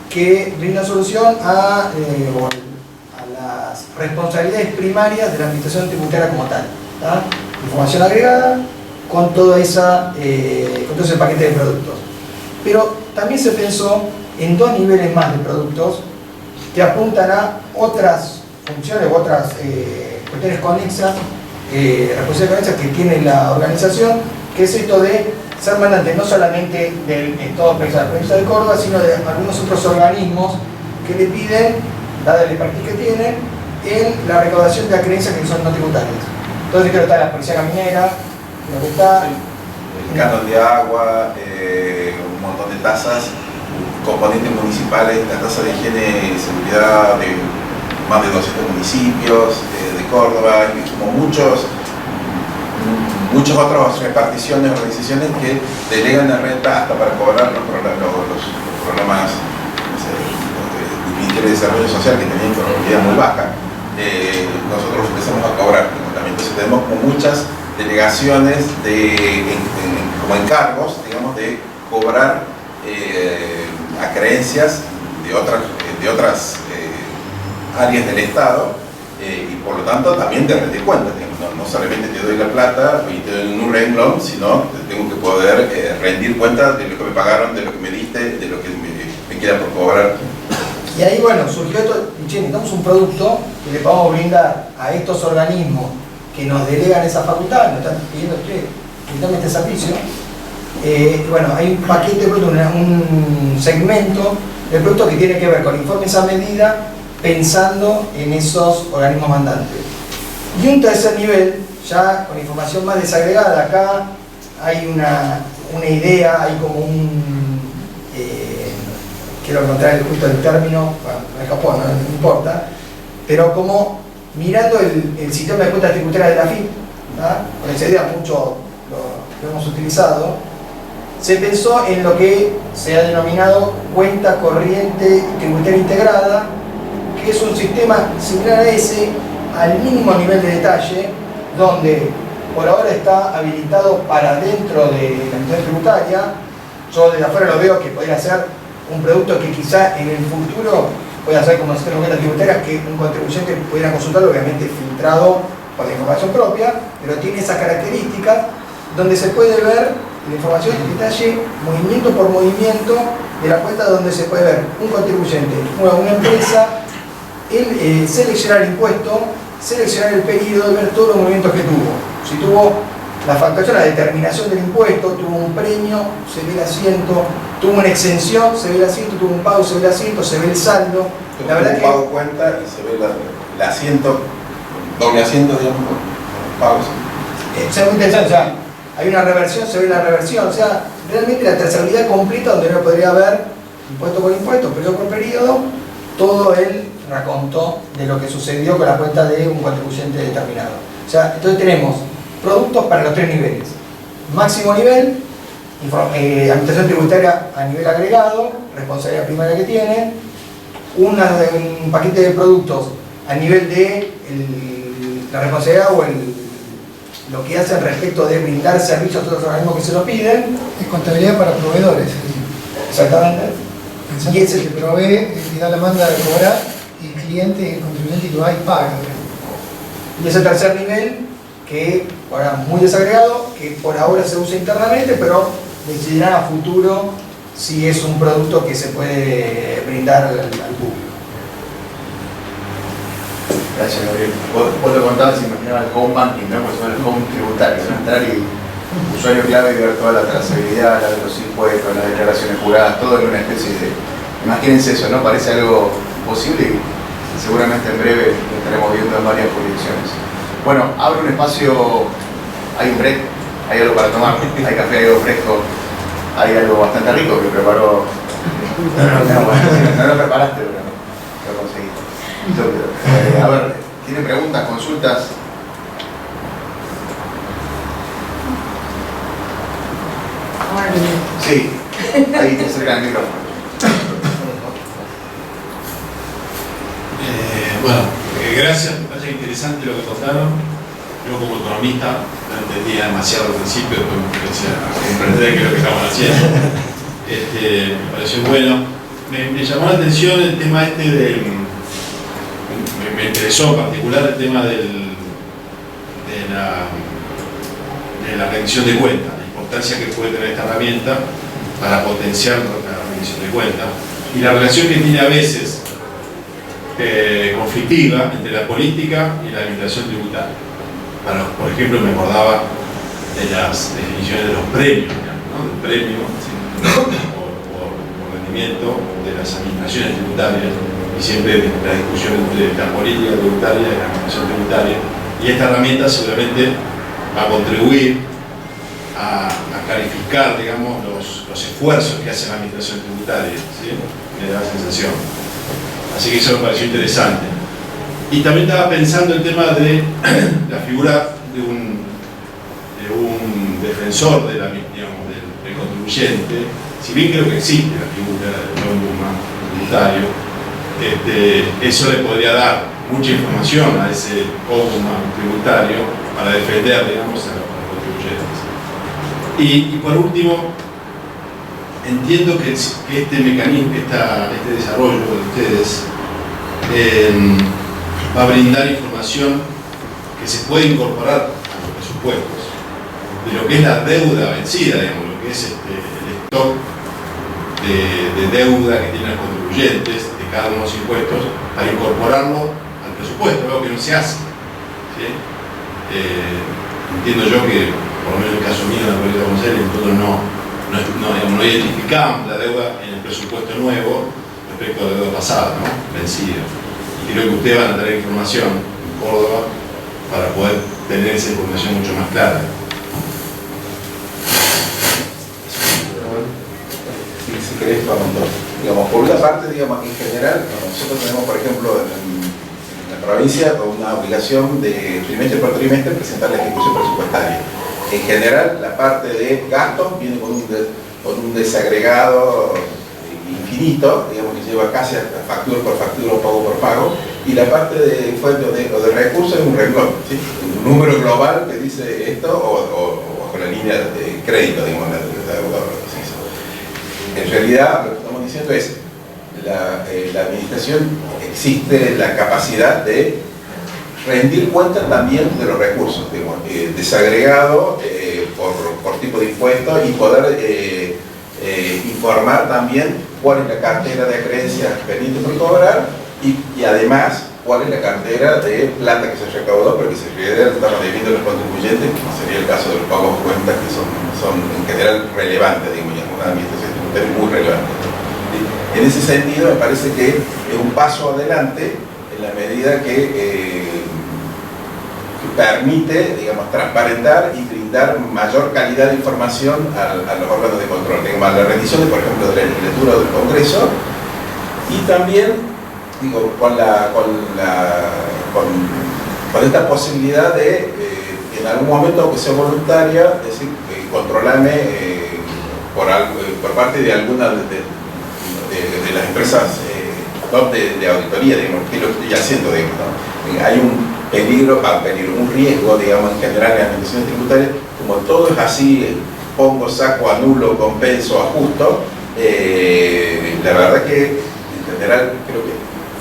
que brinda solución a las responsabilidades primarias de la administración tributaria como tal. ¿Tá? Información agregada con todo ese paquete de productos. Pero también se pensó en 2 niveles más de productos que apuntan a otras funciones u otras cuestiones conexas, responsabilidades conexas que tiene la organización, que es esto de ser mandante no solamente del Estado de la provincia de Córdoba, sino de algunos otros organismos que le piden, dada la expertise que tienen, en la recaudación de acreencias que son no tributarias. Entonces creo que está la policía caminera, creo que está... El canon de agua, un montón de tasas, componentes municipales, la tasa de higiene y seguridad de más de 200 municipios de Córdoba, y como muchas otras reparticiones, organizaciones que delegan la renta hasta para cobrar los programas de Ministerio de Desarrollo Social que tenían contabilidad muy baja. Nosotros empezamos a cobrar también. Entonces tenemos como muchas delegaciones como encargos, digamos, de cobrar acreencias de otras áreas del Estado, y por lo tanto también de rendir cuentas. No solamente te doy la plata y te doy un renglón, sino que tengo que poder rendir cuentas de lo que me pagaron, de lo que me diste, de lo que me queda por cobrar. Y ahí, bueno, surgió esto, necesitamos un producto que le podamos brindar a estos organismos que nos delegan esa facultad, nos están pidiendo, brindame este servicio. Bueno, hay un paquete de productos, un segmento de productos que tiene que ver con informes a medida, pensando en esos organismos mandantes. Y un tercer nivel, ya con información más desagregada. Acá hay una idea, hay como quiero encontrar justo el término, bueno, me escapó, no importa, pero como mirando el sistema de cuentas tributarias de la FIP, con esa idea mucho lo hemos utilizado, se pensó en lo que se ha denominado cuenta corriente tributaria integrada, que es un sistema similar a ese, al mínimo nivel de detalle, donde por ahora está habilitado para dentro de la entidad tributaria. Yo desde afuera lo veo que podría ser un producto que quizá en el futuro pueda ser como sistema de cuentas tributarias, que un contribuyente pudiera consultarlo, obviamente filtrado por la información propia, pero tiene esas características donde se puede ver la información en detalle, movimiento por movimiento de la cuenta, donde se puede ver un contribuyente, una empresa, seleccionar el impuesto, seleccionar el periodo y ver todos los movimientos que tuvo. Si tuvo la facturación, la determinación del impuesto, tuvo un premio, se ve el asiento, tuvo una exención, se ve el asiento, tuvo un pago, se ve el asiento, se ve el saldo. La verdad que pago cuenta y se ve el asiento, doble asiento, digamos, pagos. Es muy interesante, o sea, hay una reversión, se ve la reversión, o sea, realmente la trazabilidad completa, donde uno podría ver impuesto por impuesto, periodo por periodo, todo el raconto de lo que sucedió con la cuenta de un contribuyente determinado. O sea, entonces tenemos productos para los 3 niveles. Máximo nivel, administración tributaria a nivel agregado, responsabilidad primaria que tiene, un paquete de productos a nivel de la responsabilidad o lo que hacen respecto de brindar servicios a otros organismos que se lo piden. Es contabilidad para proveedores. Exactamente. Pensando que el que provee y da la manda de cobrar, y el cliente, el contribuyente que va y paga. Y ese tercer nivel, que ahora muy desagregado, que por ahora se usa internamente, pero decidirán a futuro si es un producto que se puede brindar al público. Gracias, Gabriel. Vos lo contabas, imaginaba el home banking, ¿no? Pues son el home tributario, ¿no? Entrar y usuario clave y ver toda la trazabilidad, la de los impuestos, las declaraciones juradas, todo en una especie de... Imagínense eso, ¿no? Parece algo posible y seguramente en breve lo estaremos viendo en varias jurisdicciones. Bueno, abre un espacio, hay un break, hay algo para tomar, hay café, hay algo fresco, hay algo bastante rico que preparó... No lo preparaste, pero lo conseguiste. A ver, ¿tienen preguntas, consultas? Sí, ahí te acercan el micrófono. Bueno, gracias, me parece interesante lo que contaron. Yo como economista no entendía demasiado al principio, después empecé a comprender qué es lo que estamos haciendo. Me pareció bueno. Me llamó la atención el tema me interesó en particular el tema de la rendición de cuentas, la importancia que puede tener esta herramienta para potenciar la rendición de cuentas y la relación que tiene a veces conflictiva entre la política y la administración tributaria. Por ejemplo, me acordaba de las definiciones de los premios, digamos, ¿no? Del premio por rendimiento de las administraciones tributarias y siempre la discusión entre la política tributaria y la administración tributaria. Y esta herramienta seguramente va a contribuir a clarificar, digamos, los esfuerzos que hace la administración tributaria, ¿sí? Me da la sensación. Así que eso me pareció interesante. Y también estaba pensando el tema de la figura de un defensor del contribuyente. Si bien creo que existe la figura del ombudsman tributario, eso le podría dar mucha información a ese ombudsman tributario para defender, digamos, a los contribuyentes. Y por último, entiendo que este mecanismo, este desarrollo de ustedes va a brindar información que se puede incorporar a los presupuestos de lo que es la deuda vencida, digamos, lo que es el stock de deuda que tienen los contribuyentes de cada uno de los impuestos, para incorporarlo al presupuesto, algo que no se hace, ¿sí? Entiendo yo que, por lo menos en el caso mío, en la Provincia de Buenos Aires, nosotros no identificamos la deuda en el presupuesto nuevo respecto a la deuda pasada, ¿no? Vencida. Y creo que ustedes van a tener información en Córdoba para poder tener esa información mucho más clara. Si querés, digamos, por una parte, digamos, en general, nosotros tenemos, por ejemplo, en la provincia una obligación de trimestre por trimestre presentar la ejecución presupuestaria. En general, la parte de gastos viene con un desagregado infinito, digamos, que lleva casi a factura por factura, pago por pago, y la parte de fuente o de recursos es un renglón, ¿sí? Un número global que dice esto o bajo la línea de crédito, digamos, la deudor. En realidad, lo que estamos diciendo es la administración existe la capacidad de rendir cuentas también de los recursos, digamos, desagregado por tipo de impuestos y poder informar también cuál es la cartera de acreencias pendiente por cobrar y además cuál es la cartera de plata que se recaudó pero que se estamos debiendo a los contribuyentes, que sería el caso de los pagos de cuentas que son en general relevantes, digamos, y una administración tributaria muy relevante. En ese sentido me parece que es un paso adelante en la medida que permite, digamos, transparentar y brindar mayor calidad de información a los órganos de control, digamos, la rendición, por ejemplo, de la legislatura del Congreso, y también, digo, con esta posibilidad de, en algún momento, aunque sea voluntaria, decir, controlarme por parte de alguna de las empresas de auditoría, digamos, que lo estoy haciendo, digamos, ¿no? Hay un peligro, un riesgo, digamos, en general en la administración tributaria, como todo es así, pongo, saco, anulo, compenso, ajusto, la verdad que en general creo que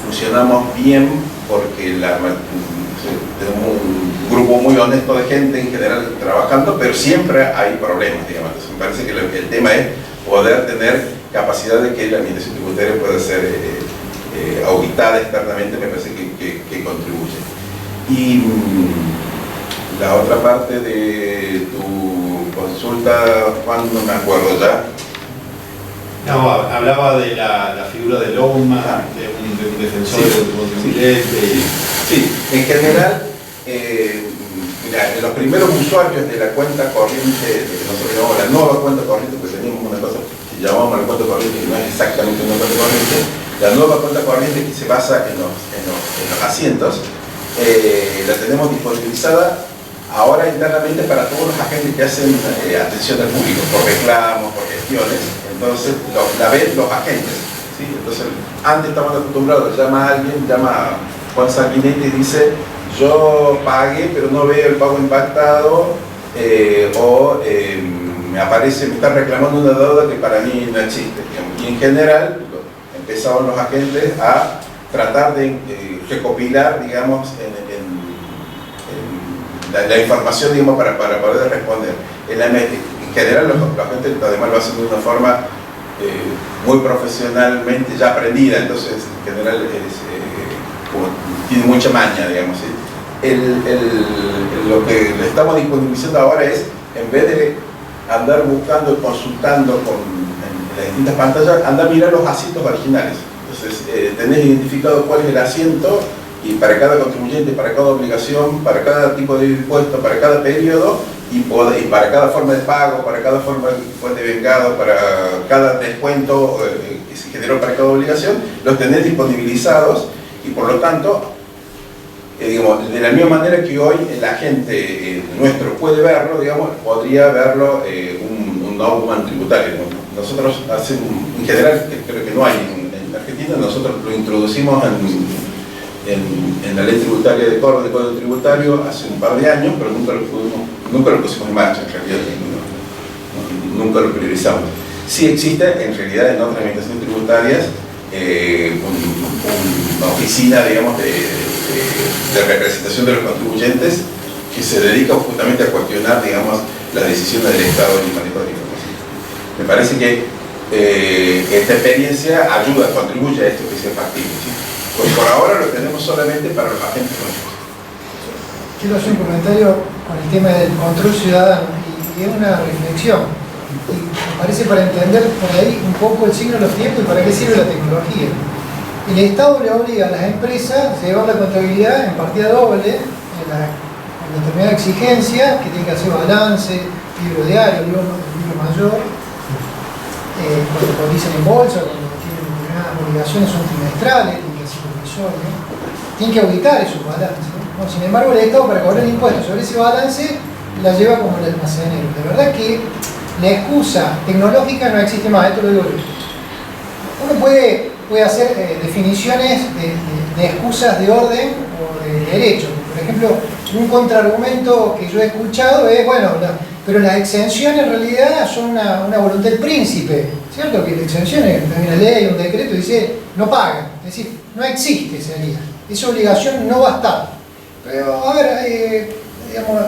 funcionamos bien porque tenemos un grupo muy honesto de gente en general trabajando, pero siempre hay problemas, digamos. Entonces me parece que el tema es poder tener capacidad de que la administración tributaria pueda ser auditada externamente, me parece que contribuye. Y la otra parte de tu consulta, Juan, no me acuerdo ya. No, hablaba de la figura del ombudsman, de un defensor del contribuyente. Sí, en general, mira, los primeros usuarios de la cuenta corriente, nosotros llamamos la nueva cuenta corriente, porque teníamos una cosa que llamamos la cuenta corriente, que no es exactamente una cuenta corriente, la nueva cuenta corriente que se basa en los asientos, la tenemos disponibilizada ahora internamente para todos los agentes que hacen atención al público, por reclamos, por gestiones. Entonces la ven los agentes, ¿sí? Entonces antes estaban acostumbrados, llama a alguien, llama a Juan Sanguinetti y dice yo pagué pero no veo el pago impactado, me aparece, me están reclamando una deuda que para mí no existe, digamos. Y en general empezaron los agentes a tratar de recopilar, digamos, la información, digamos, para poder responder. En general los agentes además lo hacen de una forma muy profesionalmente ya aprendida, entonces en general tiene mucha maña, digamos, ¿sí? Lo que le estamos disponibilizando ahora es, en vez de andar buscando, consultando en las distintas pantallas, andar a mirar los asientos originales. Entonces, tenés identificado cuál es el asiento, y para cada contribuyente, para cada obligación, para cada tipo de impuesto, para cada periodo, y para cada forma de pago, para cada forma de vengado, para cada descuento que se generó para cada obligación, los tenés disponibilizados, y por lo tanto, digamos, de la misma manera que hoy el agente nuestro puede verlo, digamos, podría verlo un Naumann tributario. Nosotros hacemos, en general, creo que no hay en Argentina, nosotros lo introducimos en la ley tributaria de Córdoba, de Código Tributario, hace un par de años, pero nunca lo pusimos en marcha, en realidad, nunca lo priorizamos. Sí existe, en realidad, en otras administraciones tributarias, una oficina, digamos, de representación de los contribuyentes que se dedica justamente a cuestionar, digamos, las decisiones del Estado en el manejo de la información. Me parece que esta experiencia ayuda, contribuye a esto que sea factible, ¿sí? Pues por ahora lo tenemos solamente para los agentes nuestros. Quiero hacer un comentario con el tema del control ciudadano y es una reflexión. Y me parece para entender por ahí un poco el signo de los tiempos y para qué sirve la tecnología. El Estado le obliga a las empresas a llevar la contabilidad en partida doble, en determinada exigencia, que tiene que hacer balance, libro diario, libro mayor, cuando cotizan en bolsa, cuando tienen determinadas obligaciones son trimestrales, tienen que hacer provisorio, tienen que auditar esos balances. ¿No? Sin embargo, el Estado, para cobrar impuestos sobre ese balance, la lleva como el almacenero. De verdad que la excusa tecnológica no existe más, esto lo digo yo. Uno puede hacer definiciones de excusas de orden o de derecho. Por ejemplo, un contraargumento que yo he escuchado es, bueno, pero las exenciones en realidad son una voluntad del príncipe, ¿cierto? Que la exención es una ley, un decreto, dice no pagan, es decir, no existe esa ley, esa obligación no va a estar. Pero, a ver, digamos,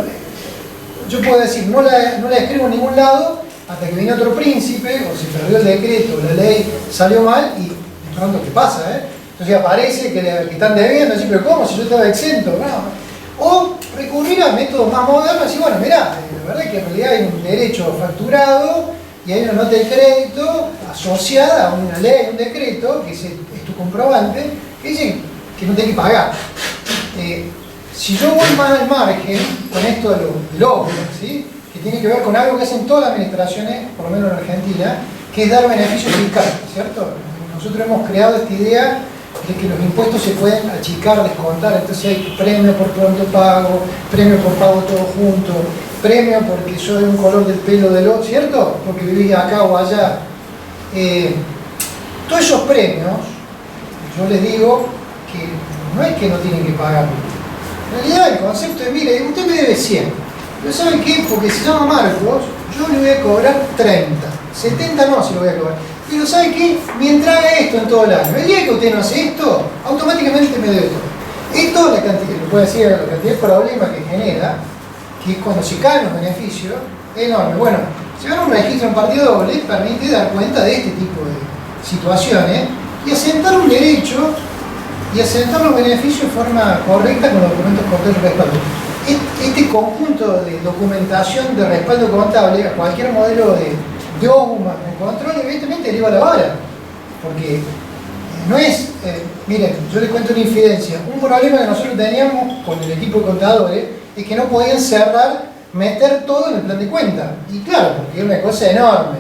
yo puedo decir, no la escribo en ningún lado hasta que viene otro príncipe, o se perdió el decreto, la ley salió mal y de pronto, ¿qué pasa? Entonces aparece que están debiendo, decir, pero ¿cómo? Si yo estaba exento, no. O recurrir a métodos más modernos y decir, bueno, mirá, la verdad es que en realidad hay un derecho facturado y hay una nota de crédito asociada a una ley, un decreto, que es tu comprobante, que dice que no tenés que pagar. Si yo voy más al margen con esto del obvio, ¿sí? Que tiene que ver con algo que hacen todas las administraciones, por lo menos en Argentina, que es dar beneficios fiscales, ¿cierto? Nosotros hemos creado esta idea de que los impuestos se pueden achicar, descontar, entonces hay premio por pronto pago, premio por pago todo junto, premio porque soy un color del pelo del otro, ¿cierto? Porque viví acá o allá. Todos esos premios, yo les digo que no es que no tienen que pagar. En realidad el concepto es, mire, usted me debe 100, pero ¿saben qué? Porque se llama Marcos, yo le voy a cobrar 30, 70 no se lo voy a cobrar. Pero ¿sabe qué? Mientras haga esto en todo el año, el día que usted no hace esto, automáticamente me debe todo. Esto, la cantidad, le puedo decir, la cantidad de problemas que genera, que es cuando se caen los beneficios, es enorme. Bueno, llevar un registro en partida doble permite dar cuenta de este tipo de situaciones y asentar un derecho y asentar los beneficios de forma correcta con los documentos contables de respaldo. Este conjunto de documentación de respaldo contable a cualquier modelo de OUMA, el control evidentemente deriva a la vara, porque no es, miren, yo les cuento una infidencia, un problema que nosotros teníamos con el equipo de contadores es que no podían cerrar, meter todo en el plan de cuenta, y claro, porque era una cosa enorme.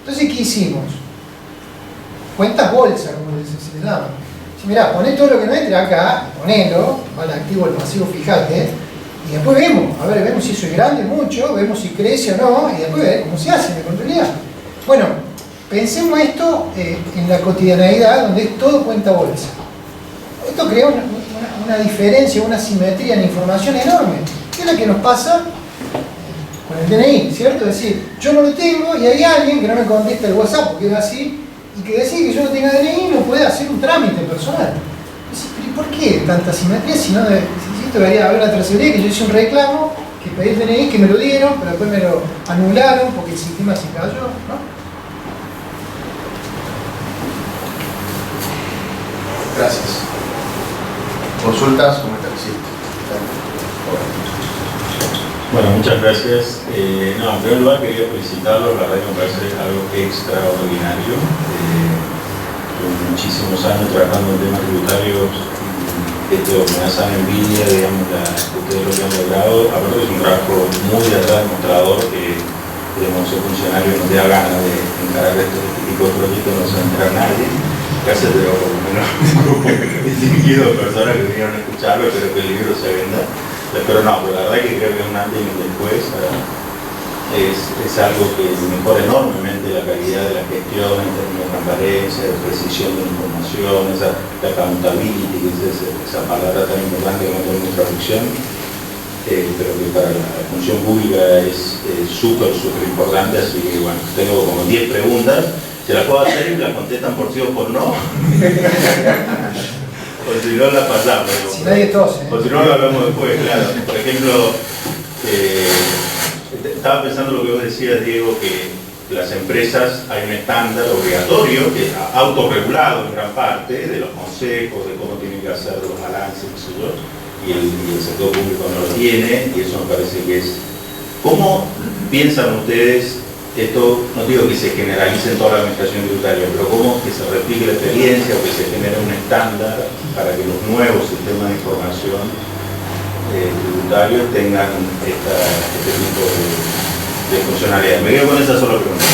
Entonces, ¿qué hicimos? Cuentas bolsa, como se llama. Si mirá, poné todo lo que no entre acá, ponelo, va al activo, al pasivo, fíjate, y después vemos, a ver, vemos si eso es grande, mucho, vemos si crece o no, y después vemos cómo se hace en la contabilidad. Bueno, pensemos esto en la cotidianeidad, donde es todo cuenta bolsa. Esto crea una diferencia, una simetría en información enorme, que es la que nos pasa con el DNI, ¿cierto? Es decir, yo no lo tengo y hay alguien que no me contesta el WhatsApp porque era así, y que decide que yo no tenga DNI no puede hacer un trámite personal. ¿Y por qué tanta simetría? Si esto debería haber una tracería, que yo hice un reclamo, que pedí el DNI, que me lo dieron, pero después me lo anularon porque el sistema se cayó, ¿no? Gracias. ¿Consultas? ¿Comentarios? Bueno, muchas gracias. En primer lugar quería felicitarlos, la verdad que me parece algo extraordinario. Con muchísimos años trabajando en temas tributarios, esto me da sana envidia, digamos, ustedes lo que han logrado. Aparte es un trabajo muy atrás demostrador que, digamos, ser funcionario no te da ganas de encarar este tipo de proyectos, no se va a enterar nadie. Gracias, pero por lo menos un grupo distinguido de personas que vinieron a escucharlo, espero que el libro se venda. Pero no, pero la verdad que creo que un antes y un después es algo que mejora enormemente la calidad de la gestión en términos de transparencia, de precisión de la información, esa accountability, que es esa palabra tan importante que no tenemos traducción, pero que para la función pública es súper importante. Así que bueno, tengo como 10 preguntas, se las puedo hacer y las contestan por sí o por no. O si no la pasamos. Si nadie tose. O si no lo hablamos después, claro. Por ejemplo, estaba pensando lo que vos decías, Diego, que las empresas hay un estándar obligatorio, que es autorregulado en gran parte, de los consejos, de cómo tienen que hacer los balances, qué sé yo, y el sector público no lo tiene, y eso me parece que es... ¿Cómo piensan ustedes? Esto no digo que se generalice en toda la administración tributaria, pero cómo que se replique la experiencia o que se genere un estándar para que los nuevos sistemas de información tributarios tengan este tipo de funcionalidad. Me quedo con esa sola pregunta.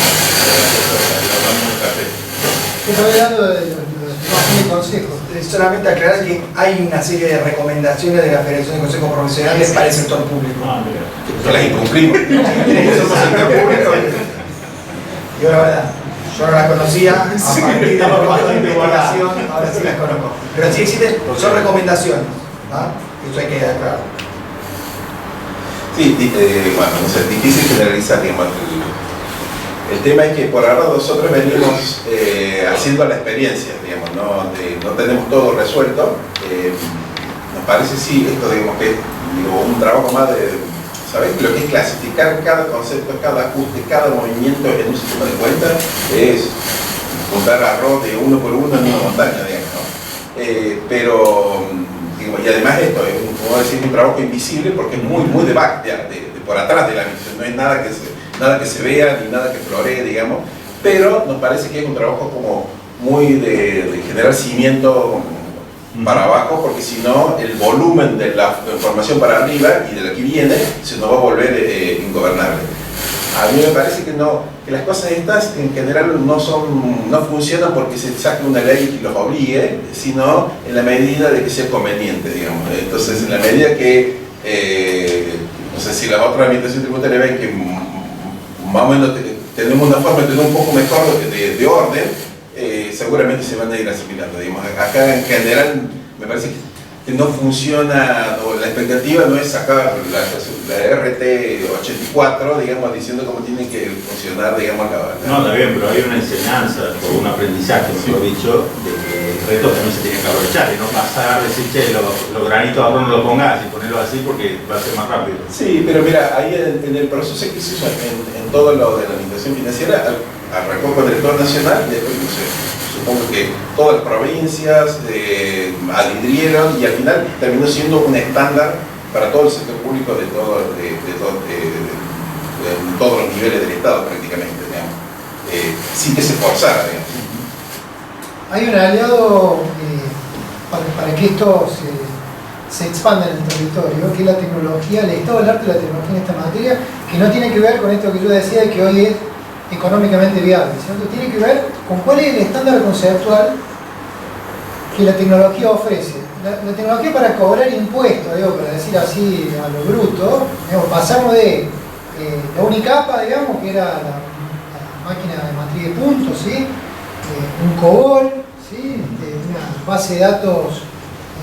Estoy hablando de los consejos. Solamente aclarar que hay una serie de recomendaciones de la Federación de Consejos Profesionales para el sector público. Que las incumplimos. Somos sector público. Yo la verdad, yo no las conocía, a partir de la investigación, ahora sí las conozco. Pero sí existen, son recomendaciones, ¿no? Eso hay que quedar claro. Sí, bueno, no sé, difícil generalizar, digamos. El tema es que por ahora nosotros venimos haciendo la experiencia, digamos, no tenemos todo resuelto. Nos parece, sí, esto, digamos, que es un trabajo más de, ¿sabes? Lo que es clasificar cada concepto, cada ajuste, cada movimiento en un sistema de cuentas es juntar arroz de uno por uno en una montaña, digamos, ¿no? Pero, digamos, y además esto es, como decir, un trabajo invisible porque es muy de back, de por atrás de la misión, no hay nada que se vea ni nada que floree, digamos, pero nos parece que es un trabajo como muy de generar cimiento para abajo, porque si no el volumen de la información para arriba y de lo que viene se nos va a volver ingobernable. A mí me parece que las cosas estas en general no funcionan porque se saque una ley que los obligue, sino en la medida de que sea conveniente, digamos. Entonces, en la medida que no sé si las otras administraciones tributarias ven que más o menos tenemos una forma de tener un poco mejor de orden, seguramente se van a ir asimilando, digamos. Acá en general me parece que no funciona, o la expectativa no es sacar la RT 84, digamos, diciendo cómo tiene que funcionar, digamos, No, está bien, pero hay una enseñanza, o un aprendizaje, mejor dicho, de que el resto también se tiene que aprovechar y no pasar a decir, che, los granitos de arroz no lo pongas y ponerlo así porque va a ser más rápido. Sí, pero mira, ahí en el proceso que se hizo en todo lo de la administración financiera, arrancó con el director nacional y después, no sé, supongo que todas las provincias adhirieron y al final terminó siendo un estándar para todo el sector público de todos los niveles del Estado prácticamente, digamos. Sin que se forzara, digamos. Hay un aliado para que esto se expanda en el territorio, que es la tecnología, el estado del arte de la tecnología en esta materia, que no tiene que ver con esto que yo decía de que hoy es económicamente viable, ¿cierto? Tiene que ver con cuál es el estándar conceptual que la tecnología ofrece. La tecnología para cobrar impuestos, digo, para decir así a lo bruto, digamos, pasamos de la Unicapa, digamos, que era la máquina de matriz de puntos, ¿sí? Un COBOL, ¿sí? Una base de datos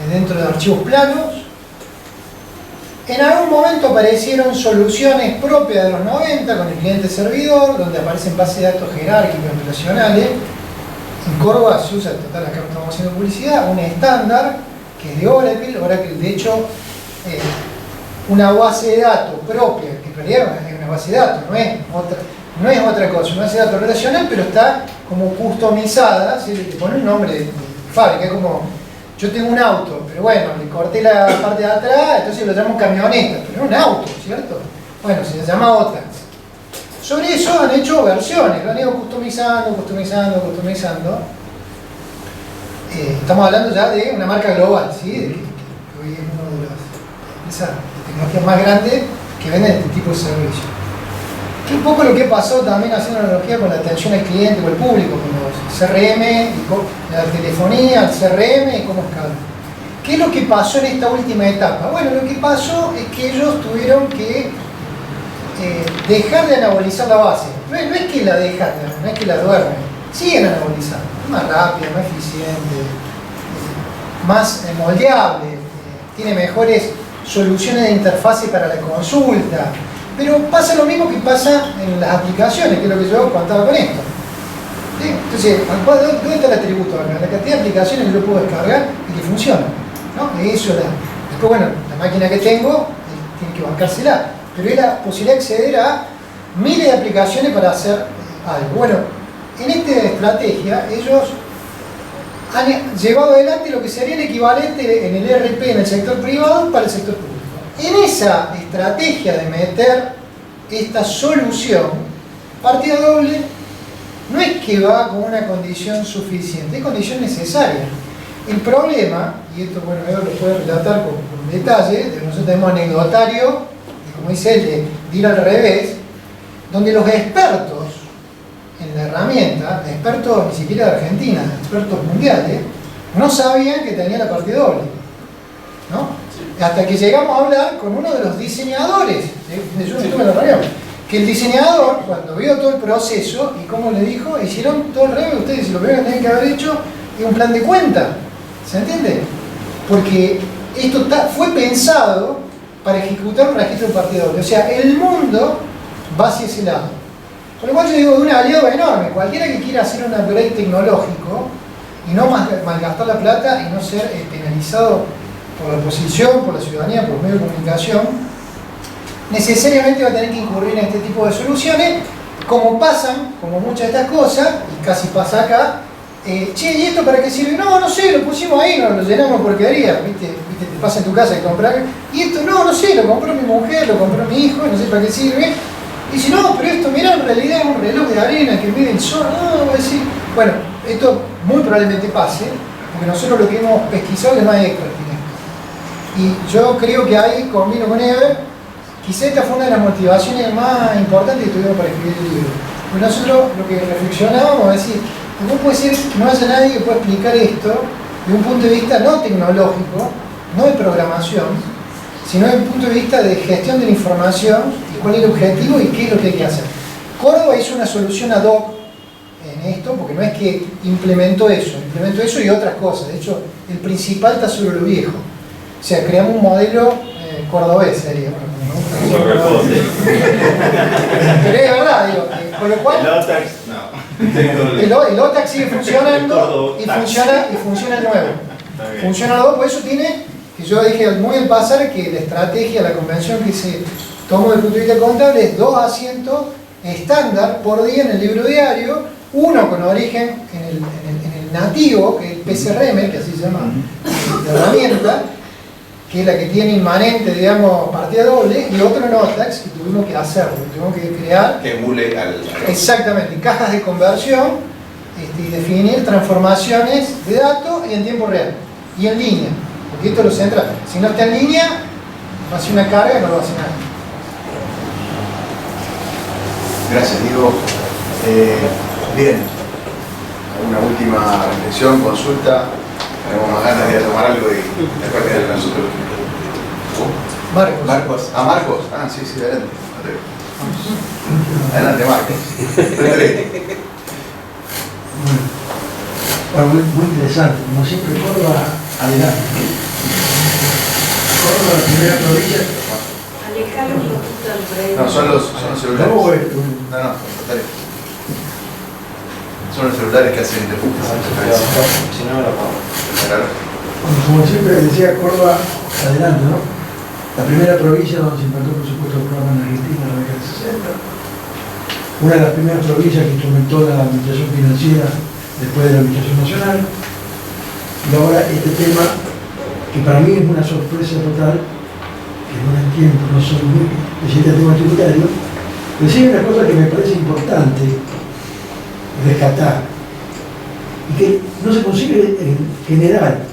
dentro de archivos planos. En algún momento aparecieron soluciones propias de los 90 con el cliente-servidor, donde aparecen bases de datos jerárquicas relacionales. En Córdoba se usa, total, acá estamos haciendo publicidad, un estándar que es de Oracle. Oracle, de hecho, una base de datos propia, que en realidad es una base de datos, no es otra cosa, una base de datos relacional, pero está como customizada, ¿sí? Le pone un nombre de fábrica, es como, yo tengo un auto, pero bueno, le corté la parte de atrás, entonces lo llamo camioneta, pero es un auto, ¿cierto? Bueno, se llama OTAX. Sobre eso han hecho versiones, lo han ido customizando. Estamos hablando ya de una marca global, ¿sí? Que hoy es una de las empresas de tecnología más grandes que venden este tipo de servicios. Que un poco lo que pasó también haciendo analogía con la atención al cliente, con el público, con los CRM, y la telefonía, el CRM y cómo escala. ¿Qué es lo que pasó en esta última etapa? Bueno, lo que pasó es que ellos tuvieron que dejar de anabolizar la base. No es que la dejan, no es que la duermen, siguen anabolizando. Es más rápida, más eficiente, más moldeable, tiene mejores soluciones de interfase para la consulta. Pero pasa lo mismo que pasa en las aplicaciones, que es lo que yo contaba con esto. ¿Sí? Entonces, ¿dónde está el atributo acá? La cantidad de aplicaciones que yo puedo descargar y que funcionan, ¿no? Eso después, bueno, la máquina que tengo tiene que bancársela. Pero es la posibilidad de acceder a miles de aplicaciones para hacer algo. Bueno, en esta estrategia ellos han llevado adelante lo que sería el equivalente en el ERP en el sector privado para el sector público. En esa estrategia de meter esta solución, partida doble no es que va con una condición suficiente, es condición necesaria. El problema, y esto bueno, Evo lo puede relatar con detalle, nosotros tenemos anecdotario, como dice él, de ir al revés, donde los expertos en la herramienta, expertos ni siquiera de Argentina, expertos mundiales, no sabían que tenía la partida doble, ¿no? Sí. Hasta que llegamos a hablar con uno de los diseñadores, yo no estuve en la reunión, que el diseñador, cuando vio todo el proceso y cómo le dijo, hicieron todo el revés, ustedes lo primero que tienen que haber hecho es un plan de cuenta, ¿se entiende? Porque esto fue pensado para ejecutar un registro de partida doble. O sea, el mundo va hacia ese lado. Por lo cual yo digo, de un aliado enorme. Cualquiera que quiera hacer un upgrade tecnológico y no malgastar la plata y no ser penalizado por la oposición, por la ciudadanía, por los medios de comunicación, necesariamente va a tener que incurrir en este tipo de soluciones, como pasan, como muchas de estas cosas, y casi pasa acá. Che, ¿y esto para qué sirve? No sé, lo pusimos ahí, no lo llenamos porquería, ¿viste? Te pasa en tu casa y comprar. Y esto, no sé, lo compró mi mujer, lo compró mi hijo, no sé para qué sirve. Y dice, no, pero esto, mirá, en realidad es un reloj de arena que mide el sol. Voy a decir, bueno, esto muy probablemente pase, porque nosotros lo que hemos pesquisado es que no hay expertise. Y yo creo que ahí combino con Ever, quizá esta fue una de las motivaciones más importantes que tuvimos para escribir el libro. Porque nosotros lo que reflexionábamos es decir, ¿cómo puede ser que no haya nadie que pueda explicar esto de un punto de vista no tecnológico, no de programación, sino desde el punto de vista de gestión de la información y cuál es el objetivo y qué es lo que hay que hacer? Córdoba hizo una solución ad hoc en esto, porque no es que implementó eso y otras cosas. De hecho, el principal está sobre lo viejo. O sea, creamos un modelo cordobés, sería. Pero es verdad, digo, con lo cual... El OTAX sigue funcionando y funciona el nuevo. Funciona el nuevo, por eso tiene, que yo dije muy al pasar, que la estrategia, la convención que se tomó desde el punto de vista contable es 2 asientos estándar por día en el libro diario, uno con origen en el nativo, que es el PCRM, que así se llama la herramienta, que es la que tiene inmanente, digamos, partida doble, y otro en OTAX, que tuvimos que hacerlo, tuvimos que crear... Que emule al... Exactamente, cajas de conversión y definir transformaciones de datos y en tiempo real, y en línea, porque esto lo centra. Si no está en línea, va a ser una carga y no lo va a hacer nada. Gracias, Diego. Bien, una última reflexión, consulta. Tenemos más ganas de ir a tomar algo y después de nosotros. Marcos. Marcos. Sí, adelante. Adelante, Marcos. Bueno, muy interesante. Como siempre, Córdoba, adelante. Córdoba, la primera provincia. Alejar un poquito el rey. No, son los celulares. ¿Cómo fue? No, dale. Son los celulares que hacen interferencia. Si no, me lo pago. Bueno, como siempre decía, Córdoba, adelante, ¿no? La primera provincia donde se implantó el presupuesto del programa en Argentina en la década de 60. Una de las primeras provincias que instrumentó la administración financiera después de la administración nacional. Y ahora este tema, que para mí es una sorpresa total, que no la entiendo, no soy muy presidente del tema tributario, pero sí hay una cosa que me parece importante rescatar y que no se consigue en general.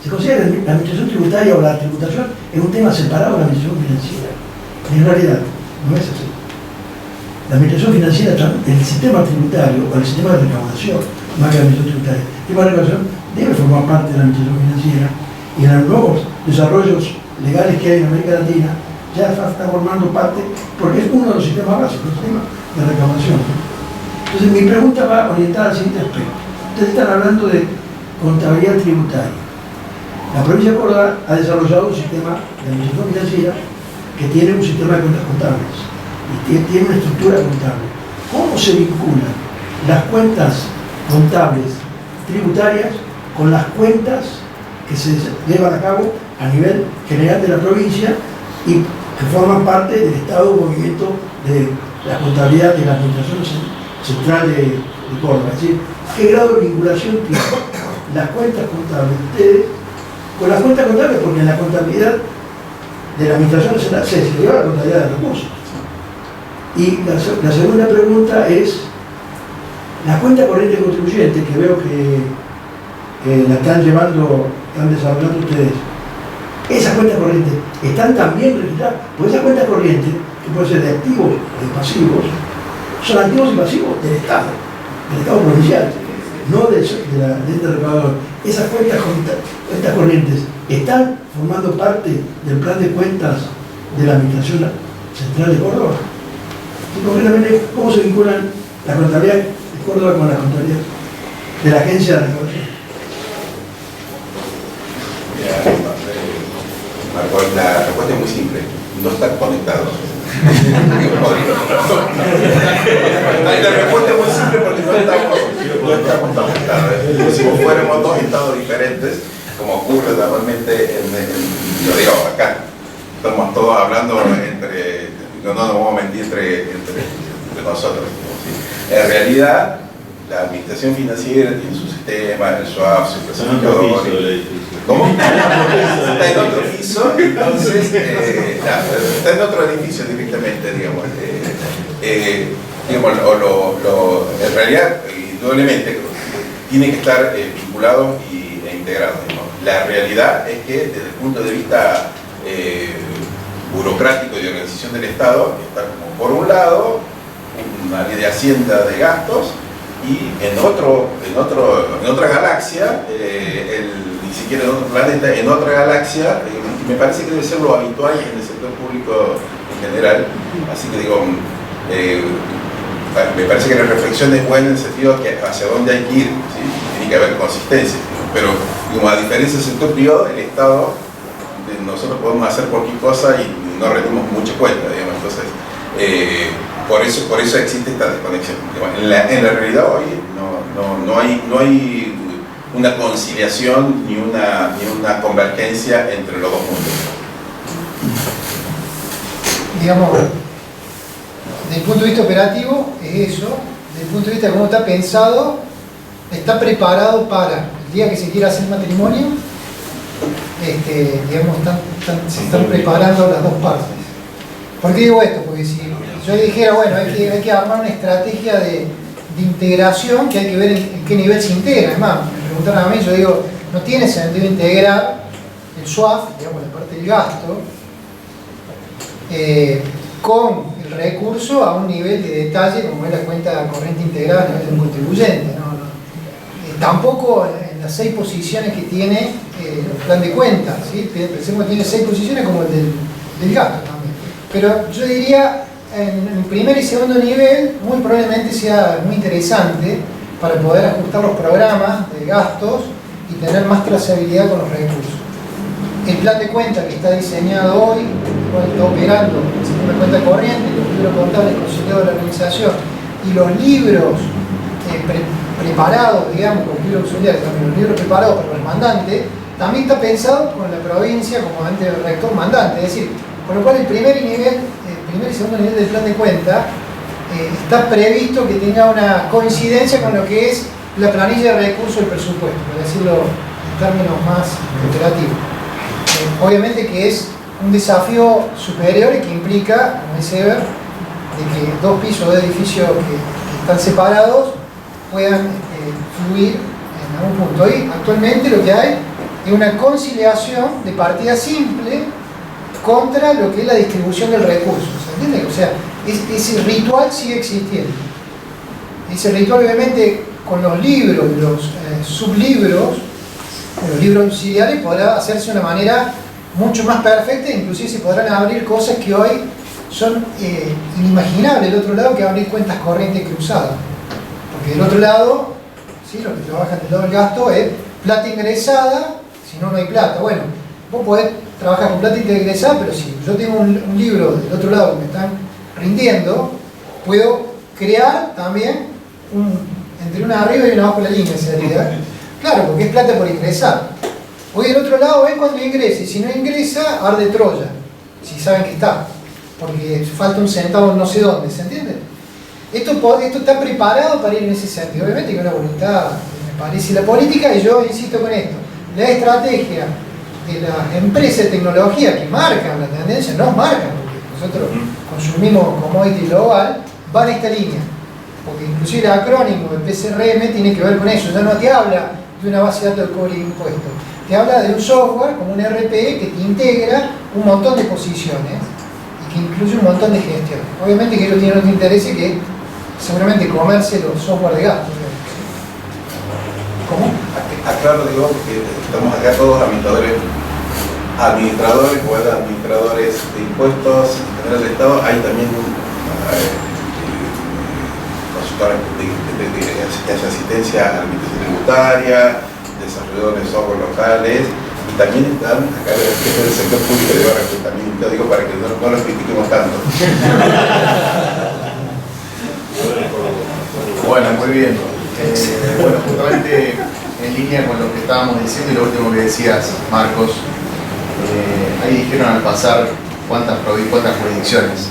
Se considera que la administración tributaria o la tributación es un tema separado de la administración financiera. Y en realidad no es así. La administración financiera, el sistema tributario o el sistema de recaudación, más que la administración tributaria, el sistema de recaudación debe formar parte de la administración financiera y en los nuevos desarrollos legales que hay en América Latina ya está formando parte porque es uno de los sistemas básicos, el sistema de recaudación. Entonces mi pregunta va orientada al siguiente aspecto. Ustedes están hablando de contabilidad tributaria. La provincia de Córdoba ha desarrollado un sistema de administración financiera que tiene un sistema de cuentas contables y tiene una estructura contable. ¿Cómo se vinculan las cuentas contables tributarias con las cuentas que se llevan a cabo a nivel general de la provincia y que forman parte del estado de movimiento de la contabilidad de la administración central de Córdoba? Es decir, ¿qué grado de vinculación tienen las cuentas contables de ustedes con las cuentas contables? Porque en la contabilidad de la administración central se lleva la contabilidad de recursos. Y la segunda pregunta es la cuenta corriente contribuyente, que veo que la están llevando, están desarrollando ustedes. Esas cuentas corrientes están también registradas, pues esas cuentas corrientes, que pueden ser de activos o de pasivos, son activos y pasivos del Estado provincial, no del ente recaudador. Esas cuentas corrientes están formando parte del plan de cuentas de la Administración Central de Córdoba. Y concretamente, ¿cómo se vinculan la contabilidad de Córdoba con la contabilidad de la Agencia de Recaudación? Marco, la respuesta es muy simple. No están conectados. La respuesta es muy simple porque no estamos conectados. Si fuéramos dos estados diferentes, como ocurre normalmente yo digo, acá, estamos todos hablando no nos vamos a mentir entre nosotros. ¿Sí? En realidad, la administración financiera tiene su sistema, el SWAP, su clasificador. ¿Cómo? Está en otro piso, entonces, está en otro edificio directamente, digamos. En realidad, indudablemente, tiene que estar vinculado e integrado. Digamos. La realidad es que, desde el punto de vista burocrático y de organización del Estado, está como por un lado una ley de hacienda de gastos y en otra galaxia, ni siquiera en otro planeta, en otra galaxia, me parece que debe ser lo habitual en el sector público en general, así que digo, me parece que la reflexión es buena en el sentido que hacia dónde hay que ir, ¿sí? Tiene que haber consistencia, pero como a diferencia del sector privado, el Estado, nosotros podemos hacer cualquier cosa y no rendimos mucha cuenta, digamos. Entonces, por eso existe esta desconexión. En la realidad hoy no hay una conciliación ni una convergencia entre los dos mundos. Digamos, desde el punto de vista operativo es eso, desde el punto de vista de cómo está pensado, está preparado para el día que se quiera hacer matrimonio. Digamos, se están preparando las dos partes. ¿Por qué digo esto? Porque si yo dijera, bueno, hay que armar una estrategia de integración que hay que ver en qué nivel se integra. Además, me preguntaron a mí, yo digo, no tiene sentido integrar el SWAF, digamos, la parte del gasto, con el recurso a un nivel de detalle como es la cuenta corriente integrada a nivel de un contribuyente. Tampoco en las 6 posiciones que tiene el plan de cuentas, ¿sí? Pensemos que tiene 6 posiciones como el del gasto también. Pero yo diría, en el primer y segundo nivel, muy probablemente sea muy interesante para poder ajustar los programas de gastos y tener más trazabilidad con los recursos. el plan de cuenta que está diseñado hoy, el cual está operando el sistema de cuenta corriente, los libros contables consolidados de la organización y los libros preparados, digamos, los libros auxiliares, también los libros preparados para el mandante, también está pensado con la provincia como ente del rector mandante, es decir, con lo cual el primer y segundo nivel del plan de cuenta está previsto que tenga una coincidencia con lo que es la planilla de recursos del presupuesto, para decirlo en términos más operativos. Obviamente que es un desafío superior y que implica, como dice Eber, de que dos pisos de edificios que están separados puedan fluir en algún punto. Hoy actualmente lo que hay es una conciliación de partida simple contra lo que es la distribución del recurso, ¿se entiende? O sea, ese ritual sigue existiendo. Ese ritual obviamente con los libros, los sublibros, los libros auxiliares podrá hacerse de una manera mucho más perfecta, inclusive se podrán abrir cosas que hoy son inimaginables del otro lado, que abrir cuentas corrientes cruzadas. Porque del otro lado, ¿sí? Lo que trabajan del lado del gasto es plata ingresada, si no, no hay plata. Bueno, vos podés trabajar con plata ingresada, pero si yo tengo un libro del otro lado que me están rindiendo, puedo crear también entre una arriba y una abajo de la línea, sería. Claro, porque es plata por ingresar. Hoy del otro lado ven cuando ingresa, y si no ingresa, arde Troya, si saben que está, porque falta un centavo no sé dónde, ¿se entiende? Esto está preparado para ir en ese sentido. Obviamente que hay una voluntad, me parece, la política, y yo insisto con esto, la estrategia de las empresas de tecnología que marcan la tendencia, nos marcan, porque nosotros consumimos commodity global, van a esta línea. Porque inclusive el acrónimo del PCRM tiene que ver con eso, ya no te habla de una base de datos de cobre y impuestos, te habla de un software como un RP que te integra un montón de posiciones y que incluye un montón de gestiones. Obviamente que ellos tienen otro interés que seguramente comerse los software de gasto. ¿Cómo? Aclaro, digo, que estamos acá todos administradores o administradores de impuestos en general del Estado. Hay también consultores que hacen asistencia a la administración tributaria, desarrolladores de software locales, y también están acá los jefes del sector público de barrio, también te digo para que no los critiquemos tanto. Bueno, muy bien. Bueno, justamente en línea con lo que estábamos diciendo y lo último que decías, Marcos, ahí dijeron al pasar cuántas jurisdicciones.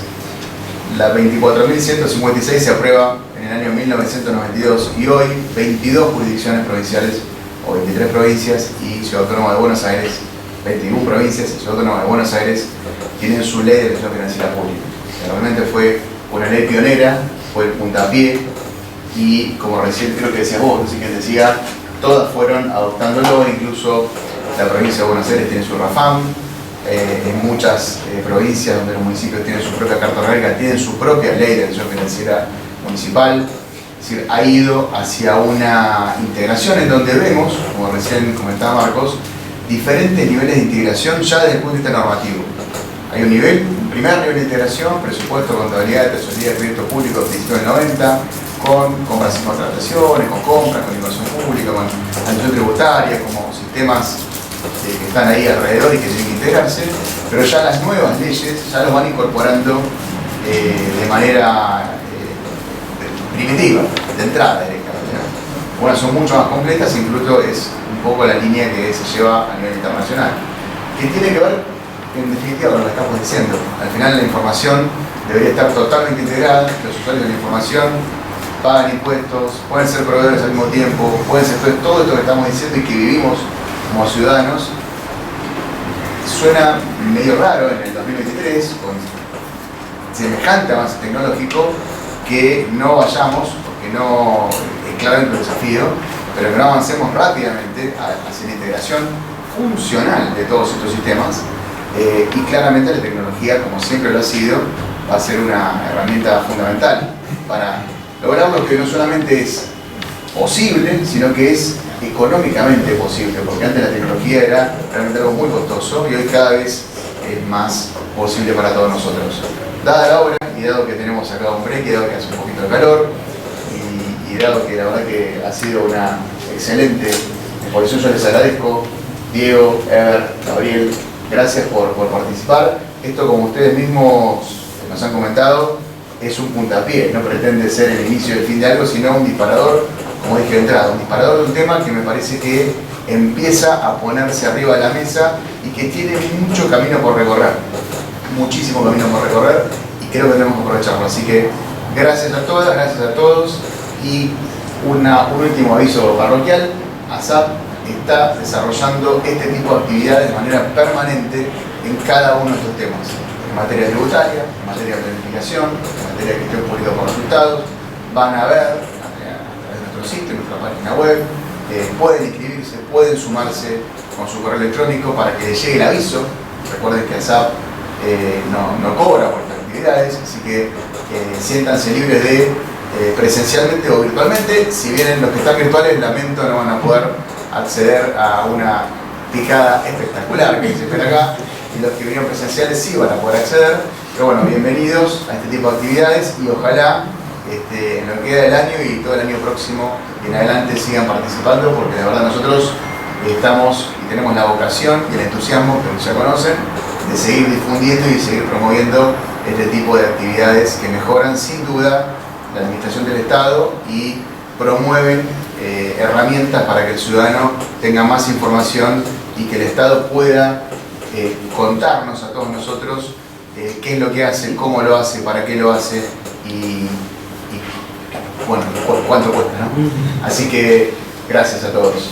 La 24.156 se aprueba en el año 1992 y hoy 22 jurisdicciones provinciales o 23 provincias y Ciudad Autónoma de Buenos Aires, 21 provincias y Ciudad Autónoma de Buenos Aires tienen su ley de gestión financiera pública. Realmente fue una ley pionera, fue el puntapié y como recién creo que decías vos, así que decía, todas fueron adoptándolo, incluso la provincia de Buenos Aires tiene su RAFAM, en muchas provincias donde los municipios tienen su propia carta orgánica, tienen su propia ley de gestión financiera municipal. Es decir, ha ido hacia una integración en donde vemos, como recién comentaba Marcos, diferentes niveles de integración ya desde el punto de vista normativo. Hay un primer nivel de integración, presupuesto, contabilidad, tesorería, crédito público, principio del 90, con compras y contrataciones, con compras, con inversión pública, con administración tributaria, como sistemas que están ahí alrededor y que tienen que integrarse, pero ya las nuevas leyes ya los van incorporando de manera primitiva, de entrada directamente. Unas son mucho más completas, incluso es un poco la línea que se lleva a nivel internacional, que tiene que ver en definitiva con lo que estamos diciendo. Al final la información debería estar totalmente integrada, los usuarios de la información pagan impuestos, pueden ser proveedores al mismo tiempo, pueden ser todo esto que estamos diciendo y que vivimos como ciudadanos. Suena medio raro en el 2023, con semejante avance tecnológico, que no vayamos, porque no es claramente un desafío, pero que no avancemos rápidamente hacia la integración funcional de todos estos sistemas. Y claramente la tecnología, como siempre lo ha sido, va a ser una herramienta fundamental para lograr lo que no solamente es posible, sino que es económicamente posible, porque antes la tecnología era realmente algo muy costoso y hoy cada vez es más posible para todos nosotros. Dada la hora y dado que tenemos acá un break, y dado que hace un poquito de calor y dado que la verdad que ha sido una excelente exposición, yo les agradezco Diego, Ever, Gabriel, gracias por participar. Esto, como ustedes mismos nos han comentado, es un puntapié, no pretende ser el inicio del fin de algo, sino un disparador, como dije de entrada, un disparador de un tema que me parece que empieza a ponerse arriba de la mesa y que tiene mucho camino por recorrer, muchísimo camino por recorrer, y creo que tenemos que aprovecharlo. Así que gracias a todas, gracias a todos, y un último aviso parroquial: ASAP está desarrollando este tipo de actividades de manera permanente en cada uno de estos temas, en materia tributaria, en materia de planificación, en materia de gestión pública por resultados. Van a ver a través de nuestro sitio, nuestra página web, pueden inscribirse, pueden sumarse con su correo electrónico para que les llegue el aviso. Recuerden que ASAP no cobra por estas actividades, así que siéntanse libres de presencialmente o virtualmente. Si vienen los que están virtuales, lamento, no van a poder acceder a una picada espectacular que se espera acá, y los que vinieron presenciales sí van a poder acceder. Pero bueno, bienvenidos a este tipo de actividades, y ojalá en lo que queda del año y todo el año próximo y en adelante sigan participando, porque la verdad nosotros estamos y tenemos la vocación y el entusiasmo, que ya conocen, de seguir difundiendo y seguir promoviendo este tipo de actividades que mejoran sin duda la administración del Estado y promueven herramientas para que el ciudadano tenga más información y que el Estado pueda contarnos a todos nosotros qué es lo que hace, cómo lo hace, para qué lo hace y bueno, cuánto cuesta, ¿no? Así que gracias a todos.